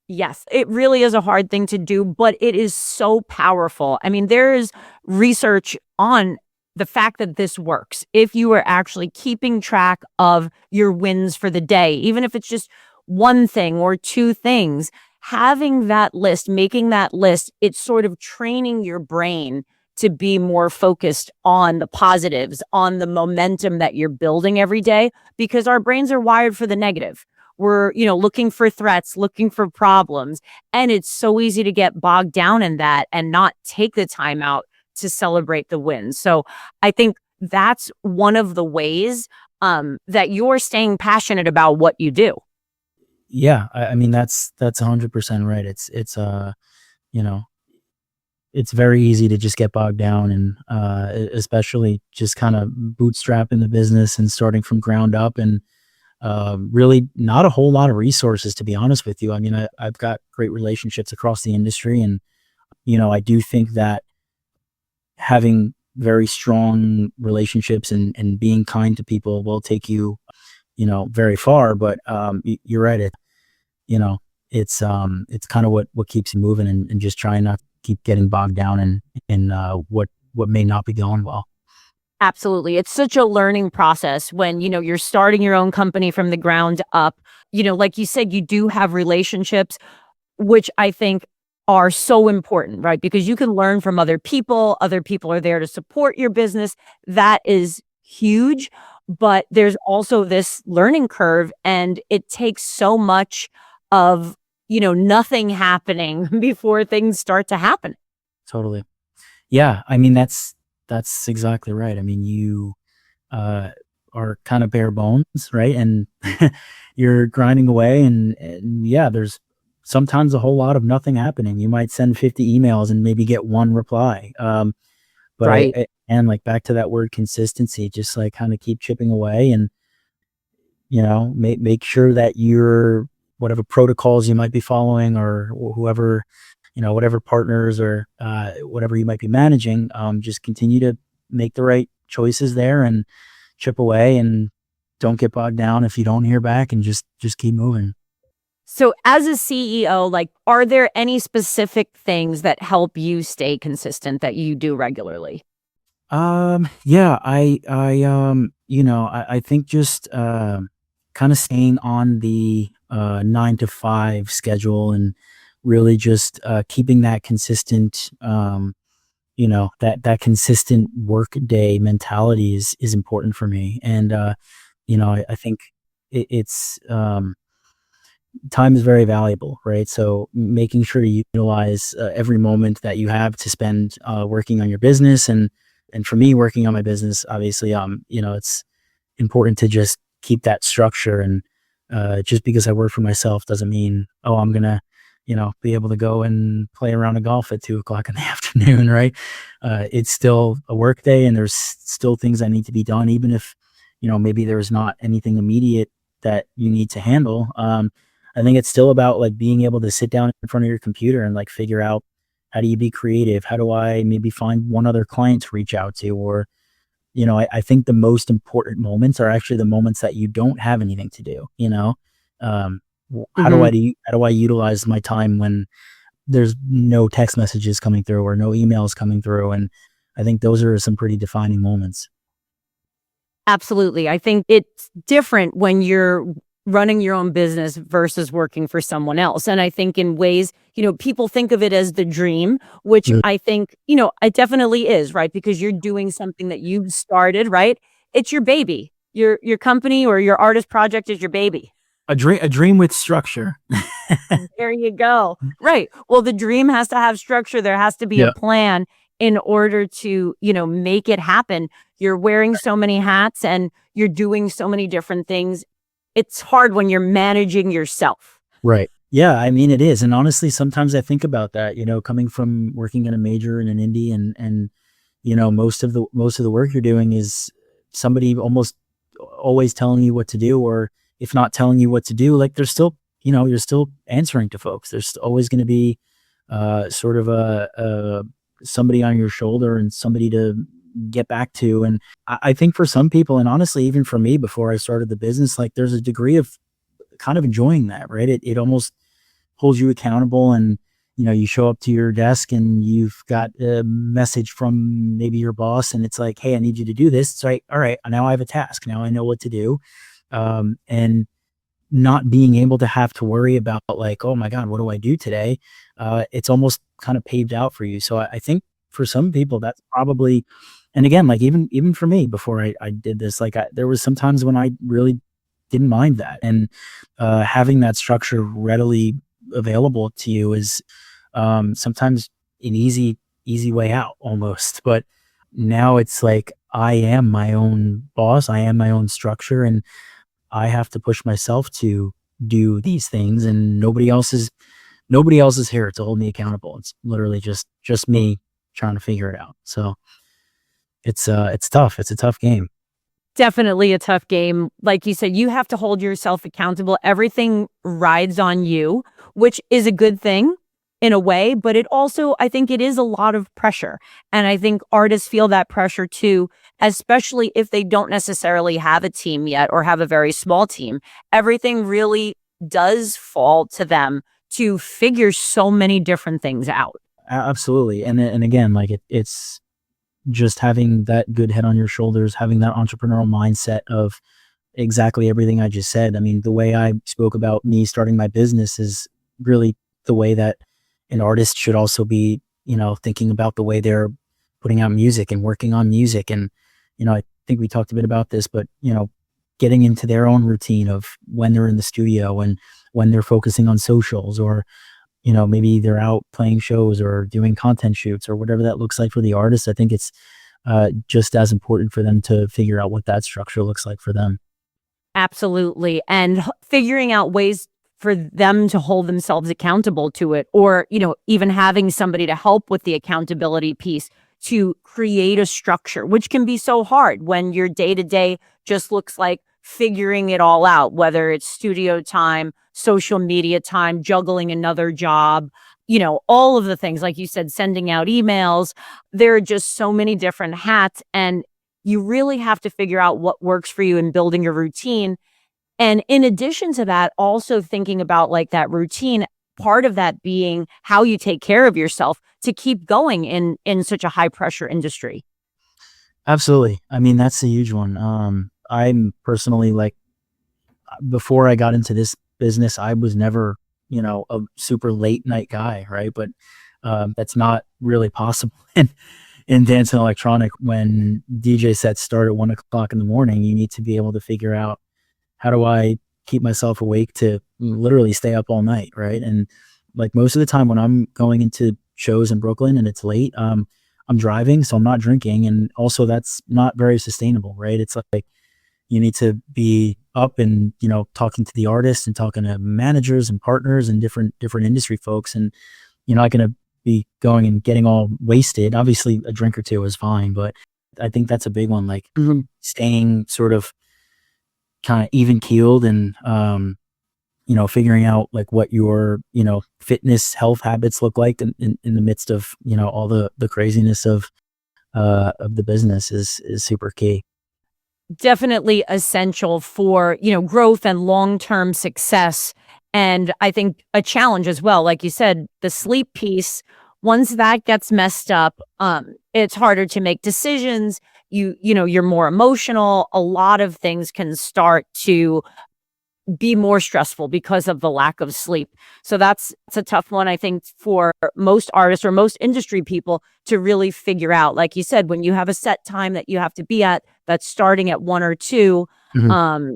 Yes, it really is a hard thing to do, but it is so powerful. I mean, there is research on the fact that this works. If you are actually keeping track of your wins for the day, even if it's just one thing or two things, having that list, making that list, it's sort of training your brain to be more focused on the positives, on the momentum that you're building every day, because our brains are wired for the negative. We're, looking for threats, looking for problems. And it's so easy to get bogged down in that and not take the time out to celebrate the wins. So I think that's one of the ways that you're staying passionate about what you do. Yeah, I mean that's 100% right. You know, it's very easy to just get bogged down and especially just kind of bootstrapping the business and starting from ground up and really not a whole lot of resources, to be honest with you. I mean, I've got great relationships across the industry and I do think that having very strong relationships and being kind to people will take you very far. But you're right. You know, it's kind of what keeps you moving and just trying not to keep getting bogged down in what may not be going well. Absolutely. It's such a learning process when, you're starting your own company from the ground up. Like you said, you do have relationships, which I think are so important, right? Because you can learn from other people. Other people are there to support your business. That is huge. But there's also this learning curve, and it takes so much of, nothing happening before things start to happen. Totally. Yeah. I mean, that's exactly right. I mean, you uh, are kind of bare bones, right? And you're grinding away, and yeah, there's sometimes a whole lot of nothing happening. You might send 50 emails and maybe get one reply. But Right. and like back to that word consistency, just like kind of keep chipping away and make sure that you're whatever protocols you might be following or whoever whatever partners or whatever you might be managing, just continue to make the right choices there and chip away and don't get bogged down if you don't hear back and just keep moving. So as a CEO, like, are there any specific things that help you stay consistent that you do regularly? Yeah, I think just kind of staying on the 9 to 5 schedule and really just keeping that consistent that consistent work day mentality is important for me. And I think it's time is very valuable, right? So making sure you utilize every moment that you have to spend working on your business and for me working on my business, obviously, it's important to just keep that structure. And just because I work for myself doesn't mean, oh, I'm gonna, be able to go and play around a golf at 2 o'clock in the afternoon, right? It's still a work day, and there's still things that need to be done, even if maybe there's not anything immediate that you need to handle. I think it's still about like being able to sit down in front of your computer and like figure out how do you be creative? How do I maybe find one other client to reach out to? Or I think the most important moments are actually the moments that you don't have anything to do. Mhm. How do I utilize my time when there's no text messages coming through or no emails coming through? And I think those are some pretty defining moments. Absolutely. I think it's different when you're running your own business versus working for someone else. And I think in ways, people think of it as the dream, which Mm. I think, it definitely is, right? Because you're doing something that you've started, right? It's your baby. Your company or your artist project is your baby. A dream with structure. There you go. Right. Well, the dream has to have structure. There has to be a Yeah. plan in order to, make it happen. You're wearing so many hats and you're doing so many different things. It's hard when you're managing yourself. Right. Yeah, I mean, it is, and honestly, sometimes I think about that, coming from working in a major and an indie, and most of the work you're doing is somebody almost always telling you what to do, or if not telling you what to do, like, there's still, you're still answering to folks. There's always gonna be, sort of a somebody on your shoulder and somebody to get back to, and I think for some people, and honestly, even for me before I started the business, like, there's a degree of kind of enjoying that, right? It almost holds you accountable, and you show up to your desk and you've got a message from maybe your boss, and it's like, hey, I need you to do this. It's like, all right, now I have a task. Now I know what to do. And not being able to have to worry about, like, oh my god, what do I do today? It's almost kind of paved out for you. So I think for some people that's probably, and again, like, even for me before I did this, like, there was some times when I really didn't mind that, and having that structure readily available to you is, sometimes an easy way out almost. But now it's like I am my own boss, I am my own structure, and I have to push myself to do these things, and nobody else is here to hold me accountable. It's literally just me trying to figure it out. So it's tough. It's a tough game. Definitely a tough game. Like you said, you have to hold yourself accountable. Everything rides on you, which is a good thing in a way, but it also, I think it is a lot of pressure. And I think artists feel that pressure too, especially if they don't necessarily have a team yet or have a very small team. Everything really does fall to them to figure so many different things out. Absolutely. And again, like, it's just having that good head on your shoulders, having that entrepreneurial mindset of exactly everything I just said. I mean, the way I spoke about me starting my business is really the way that an artist should also be, thinking about the way they're putting out music and working on music. And, I think we talked a bit about this, but, getting into their own routine of when they're in the studio and when they're focusing on socials, or, maybe they're out playing shows or doing content shoots or whatever that looks like for the artist. I think it's just as important for them to figure out what that structure looks like for them. Absolutely. And figuring out ways for them to hold themselves accountable to it, or, even having somebody to help with the accountability piece to create a structure, which can be so hard when your day to day just looks like figuring it all out, whether it's studio time, social media time, juggling another job, all of the things, like you said, sending out emails. There are just so many different hats. And you really have to figure out what works for you in building your routine. And in addition to that, also thinking about like that routine, part of that being how you take care of yourself to keep going in such a high pressure industry. Absolutely. I mean, that's a huge one. I'm personally, like, before I got into this business, I was never, a super late night guy, right? But that's not really possible in dance and electronic. When DJ sets start at 1 o'clock in the morning, you need to be able to figure out, how do I keep myself awake to literally stay up all night, right? And, like, most of the time when I'm going into shows in Brooklyn and it's late, I'm driving, so I'm not drinking, and also that's not very sustainable, right? It's like you need to be up and, talking to the artists and talking to managers and partners and different industry folks, and you're not going to be going and getting all wasted. Obviously, a drink or two is fine, but I think that's a big one, like, staying sort of kind of even keeled, and figuring out, like, what your, fitness health habits look like in the midst of, all the craziness of the business is super key. Definitely essential for, growth and long-term success. And I think a challenge as well, like you said, the sleep piece, once that gets messed up, it's harder to make decisions. You're more emotional. A lot of things can start to be more stressful because of the lack of sleep. So it's a tough one, I think, for most artists or most industry people to really figure out. Like you said, when you have a set time that you have to be at, that's starting at 1 or 2, Mhm.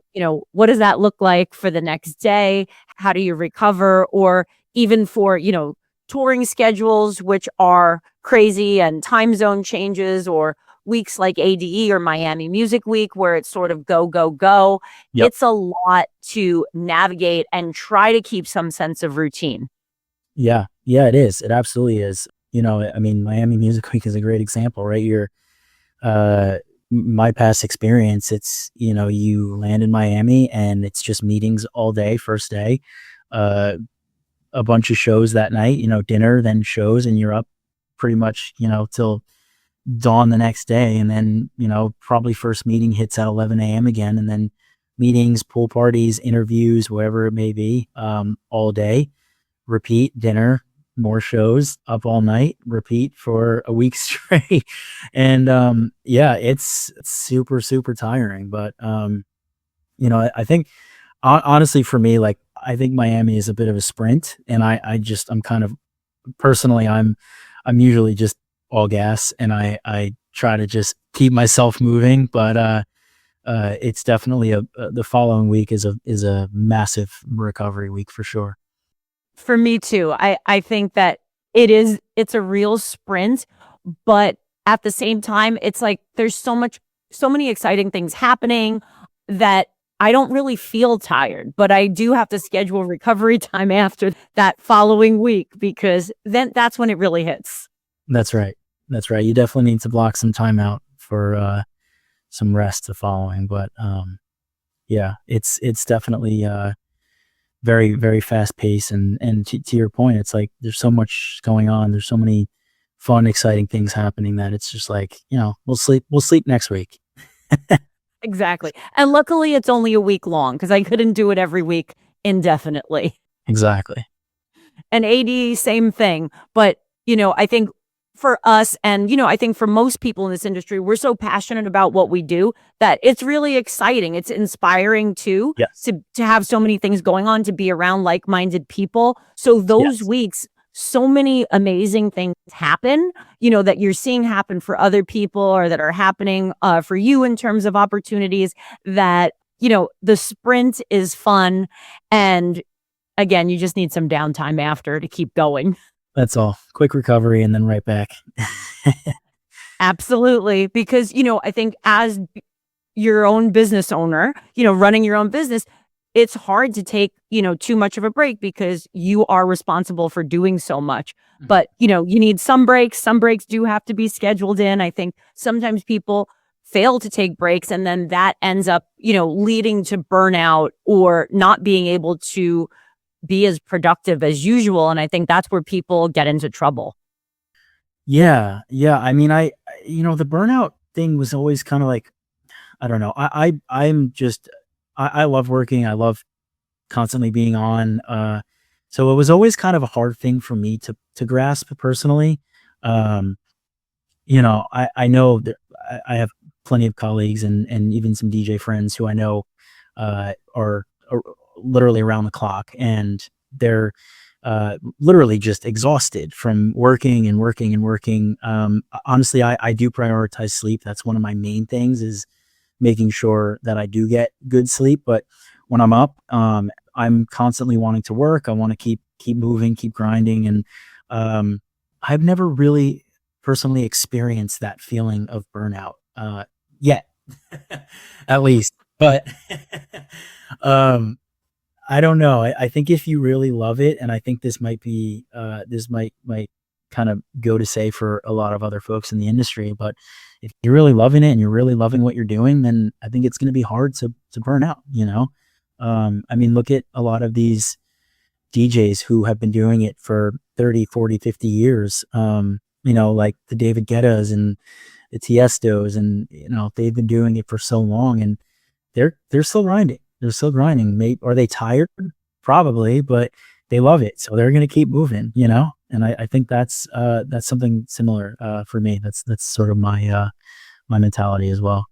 what does that look like for the next day? How do you recover? Or even for, touring schedules, which are crazy, and time zone changes, or weeks like ADE or Miami Music Week, where it's sort of go, go, go. Yep. It's a lot to navigate and try to keep some sense of routine. Yeah. Yeah, it is. It absolutely is. I mean, Miami Music Week is a great example, right? Uh, my past experience, you land in Miami and it's just meetings all day, first day, uh, a bunch of shows that night, dinner, then shows, and you're up pretty much, till dawn the next day. And then, probably first meeting hits at 11 a.m. again. And then meetings, pool parties, interviews, wherever it may be, all day, repeat, dinner, more shows, up all night, repeat for a week straight. And, yeah, it's super, super tiring. But, I think honestly for me, like, I think Miami is a bit of a sprint, and I'm kind of personally, I'm usually just all gas, and I try to just keep myself moving. But it's definitely the following week is a massive recovery week for sure. For me too. I think that it's a real sprint, but at the same time, it's like there's so many exciting things happening that I don't really feel tired, but I do have to schedule recovery time after that following week, because then that's when it really hits. That's right. That's right. You definitely need to block some time out for some rest the following. But yeah, it's definitely very, very fast paced, and to your point, it's like there's so much going on. There's so many fun, exciting things happening that it's just like, we'll sleep next week. Exactly. And luckily it's only a week long, because I couldn't do it every week indefinitely. Exactly. And AD, same thing. But, I think for us, and, I think for most people in this industry, we're so passionate about what we do that it's really exciting. It's inspiring too, Yes. to have so many things going on, to be around like-minded people. So those Yes. weeks, so many amazing things happen, that you're seeing happen for other people, or that are happening for you in terms of opportunities, that, the sprint is fun. And again, you just need some downtime after to keep going. That's all. Quick recovery and then right back. Absolutely. Because, I think as your own business owner, running your own business, it's hard to take, too much of a break, because you are responsible for doing so much. Mhm. But, you need some breaks. Some breaks do have to be scheduled in. I think sometimes people fail to take breaks, and then that ends up, leading to burnout, or not being able to be as productive as usual. And I think that's where people get into trouble. Yeah. Yeah. I mean, the burnout thing was always kind of like, I don't know. I love working. I love constantly being on. So it was always kind of a hard thing for me to grasp personally. Um, I know that I have plenty of colleagues and even some DJ friends who I know are literally around the clock, and they're literally just exhausted from working and working and working. Honestly, I do prioritize sleep. That's one of my main things, is making sure that I do get good sleep. But when I'm up, I'm constantly wanting to work. I want to keep moving, keep grinding, and I've never really personally experienced that feeling of burnout yet, at least. But um, I don't know. I think if you really love it, and I think this might kind of go to say for a lot of other folks in the industry, but if you're really loving it and you're really loving what you're doing, then I think it's going to be hard to burn out. I mean, look at a lot of these DJs who have been doing it for 30, 40, 50 years. Like the David Guettas and the Tiestos, and they've been doing it for so long, and they're still grinding. They're still grinding. Are they tired? probably, but they love it, so they're gonna keep moving, you know? And I think that's something similar for me. That's sort of my mentality as well.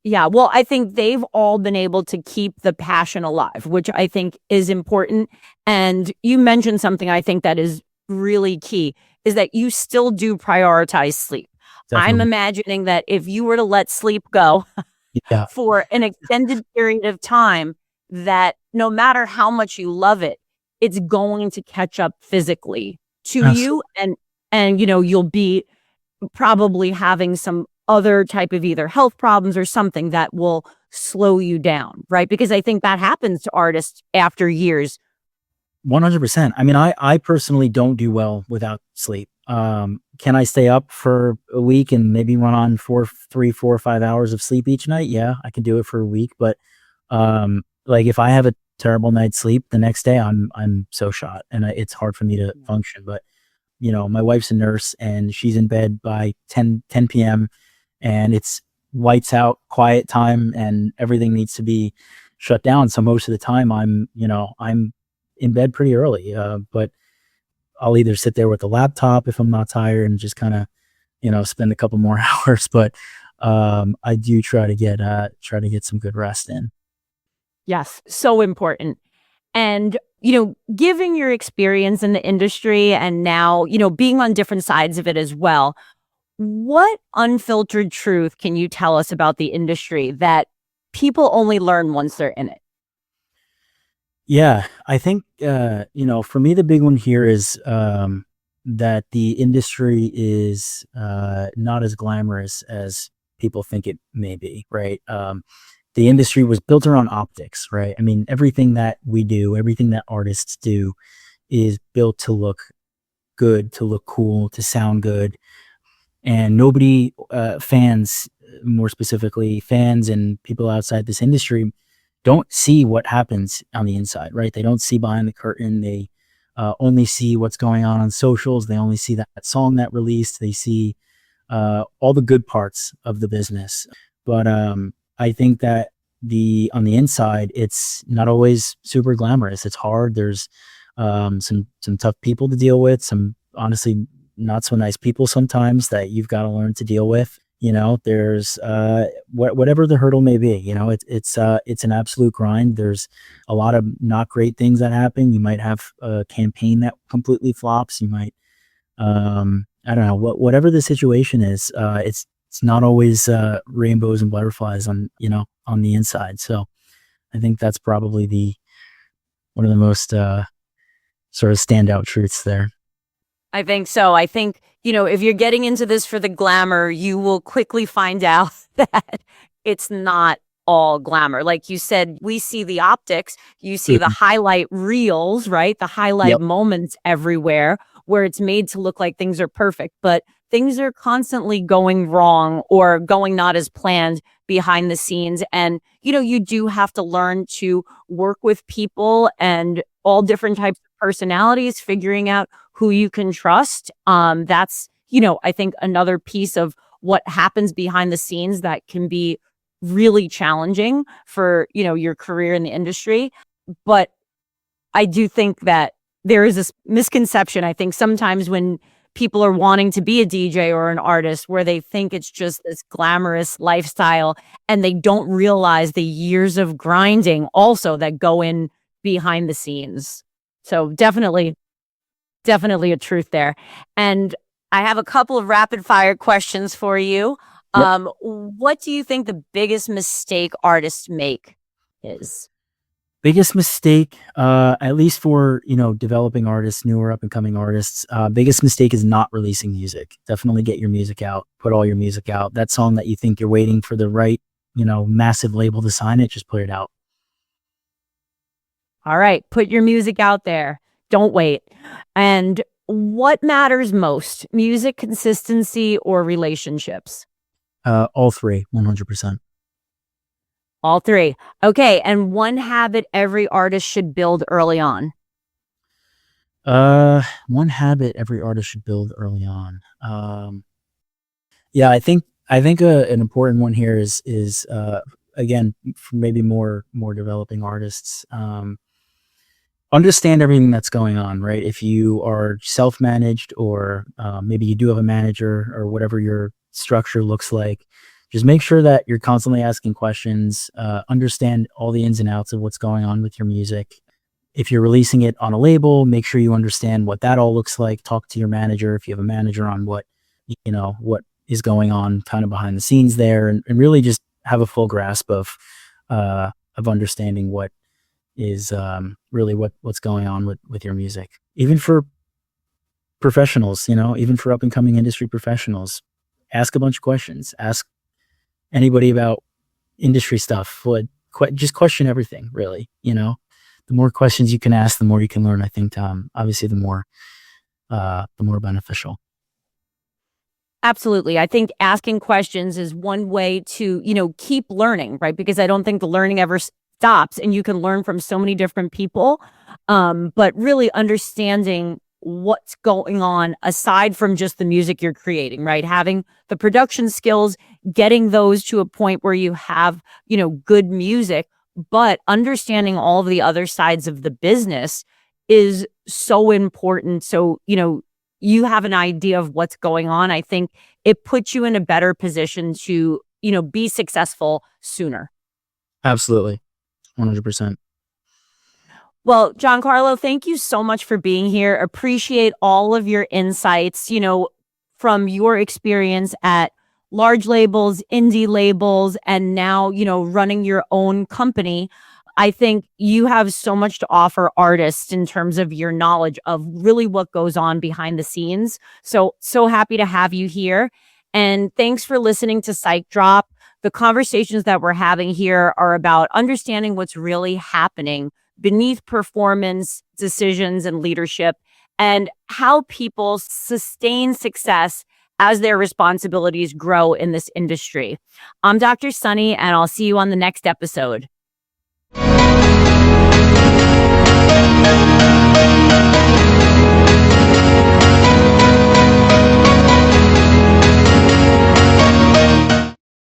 Yeah, well, I think they've all been able to keep the passion alive, which I think is important. And you mentioned something I think that is really key is that you still do prioritize sleep. I'm Definitely. imagining that if you were to let sleep go Yeah. for an extended period of time, that no matter how much you love it, it's going to catch up physically to you, Absolutely. and you'll be probably having some other type of either health problems or something that will slow you down, right? Because I think that happens to artists after years. 100%. I mean, I personally don't do well without sleep. Can I stay up for a week and maybe run on 3, 4, or 5 hours of sleep each night? Yeah, I can do it for a week, but like if I have a terrible night's sleep, the next day I'm so shot, and it's hard for me to function. But my wife's a nurse, and she's in bed by 10 p.m., and it's lights out, quiet time, and everything needs to be shut down. So most of the time I'm in bed pretty early. But I'll either sit there with the laptop if I'm not tired and just kind of, spend a couple more hours. But I do try to get some good rest in. Yes, so important. And, given your experience in the industry and now, being on different sides of it as well, what unfiltered truth can you tell us about the industry that people only learn once they're in it? Yeah, I think for me the big one here is that the industry is not as glamorous as people think it may be, right? The industry was built around optics, right? I mean, everything that we do, everything that artists do is built to look good, to look cool, to sound good. And nobody, fans, more specifically, fans and people outside this industry don't see what happens on the inside, right? They don't see behind the curtain. They only see what's going on socials. They only see that song that released. They see all the good parts of the business. But I think that on the inside, it's not always super glamorous. It's hard. There's some tough people to deal with. Some honestly not so nice people sometimes that you've got to learn to deal with. There's whatever the hurdle may be. It's an absolute grind. There's a lot of not great things that happen. You might have a campaign that completely flops. You might I don't know, whatever the situation is. It's not always rainbows and butterflies on the inside. So I think that's probably the one of the most sort of standout truths there. I think so. I think, if you're getting into this for the glamour, you will quickly find out that it's not all glamour. Like you said, we see the optics, you see the Mhm. highlight reels, right? The highlight Yep. moments everywhere where it's made to look like things are perfect, but things are constantly going wrong or going not as planned behind the scenes. And, you do have to learn to work with people and all different types of personalities, figuring out who you can trust. That's, I think another piece of what happens behind the scenes that can be really challenging for, your career in the industry. But I do think that there is this misconception, I think sometimes when people are wanting to be a DJ or an artist where they think it's just this glamorous lifestyle and they don't realize the years of grinding also that go in behind the scenes. So definitely a truth there. And I have a couple of rapid fire questions for you. Yep. What do you think the biggest mistake artists make is? Biggest mistake, at least for developing artists, newer up and coming artists. Biggest mistake is not releasing music. Definitely get your music out. Put all your music out. That song that you think you're waiting for the right massive label to sign it, just put it out. All right, put your music out there. Don't wait. And what matters most, music consistency or relationships? All three, 100%. All three. Okay, and one habit every artist should build early on. One habit every artist should build early on. Yeah, I think an important one here is again for maybe more developing artists. understand everything that's going on, right? If you are self-managed, or maybe you do have a manager, or whatever your structure looks like, just make sure that you're constantly asking questions, understand all the ins and outs of what's going on with your music. If you're releasing it on a label, make sure you understand what that all looks like. Talk to your manager, if you have a manager, on what is going on kind of behind the scenes there, and really just have a full grasp of understanding what is really what's going on with your music. Even for professionals, even for up and coming industry professionals, ask a bunch of questions. Ask anybody about industry stuff. Just question everything, really. The more questions you can ask, the more you can learn. I think, obviously, the more beneficial. Absolutely. I think asking questions is one way to, keep learning, right? Because I don't think the learning ever stops, and you can learn from so many different people. But really understanding what's going on aside from just the music you're creating, right? Having the production skills, getting those to a point where you have, good music, but understanding all of the other sides of the business is so important. So, you have an idea of what's going on. I think it puts you in a better position to, be successful sooner. Absolutely. 100%. Well, Giancarlo, thank you so much for being here. Appreciate all of your insights, from your experience at large labels, indie labels, and now, running your own company. I think you have so much to offer artists in terms of your knowledge of really what goes on behind the scenes. So happy to have you here. And thanks for listening to Psych Drop. The conversations that we're having here are about understanding what's really happening beneath performance, decisions, and leadership, and how people sustain success as their responsibilities grow in this industry. I'm Dr. Sunni, and I'll see you on the next episode.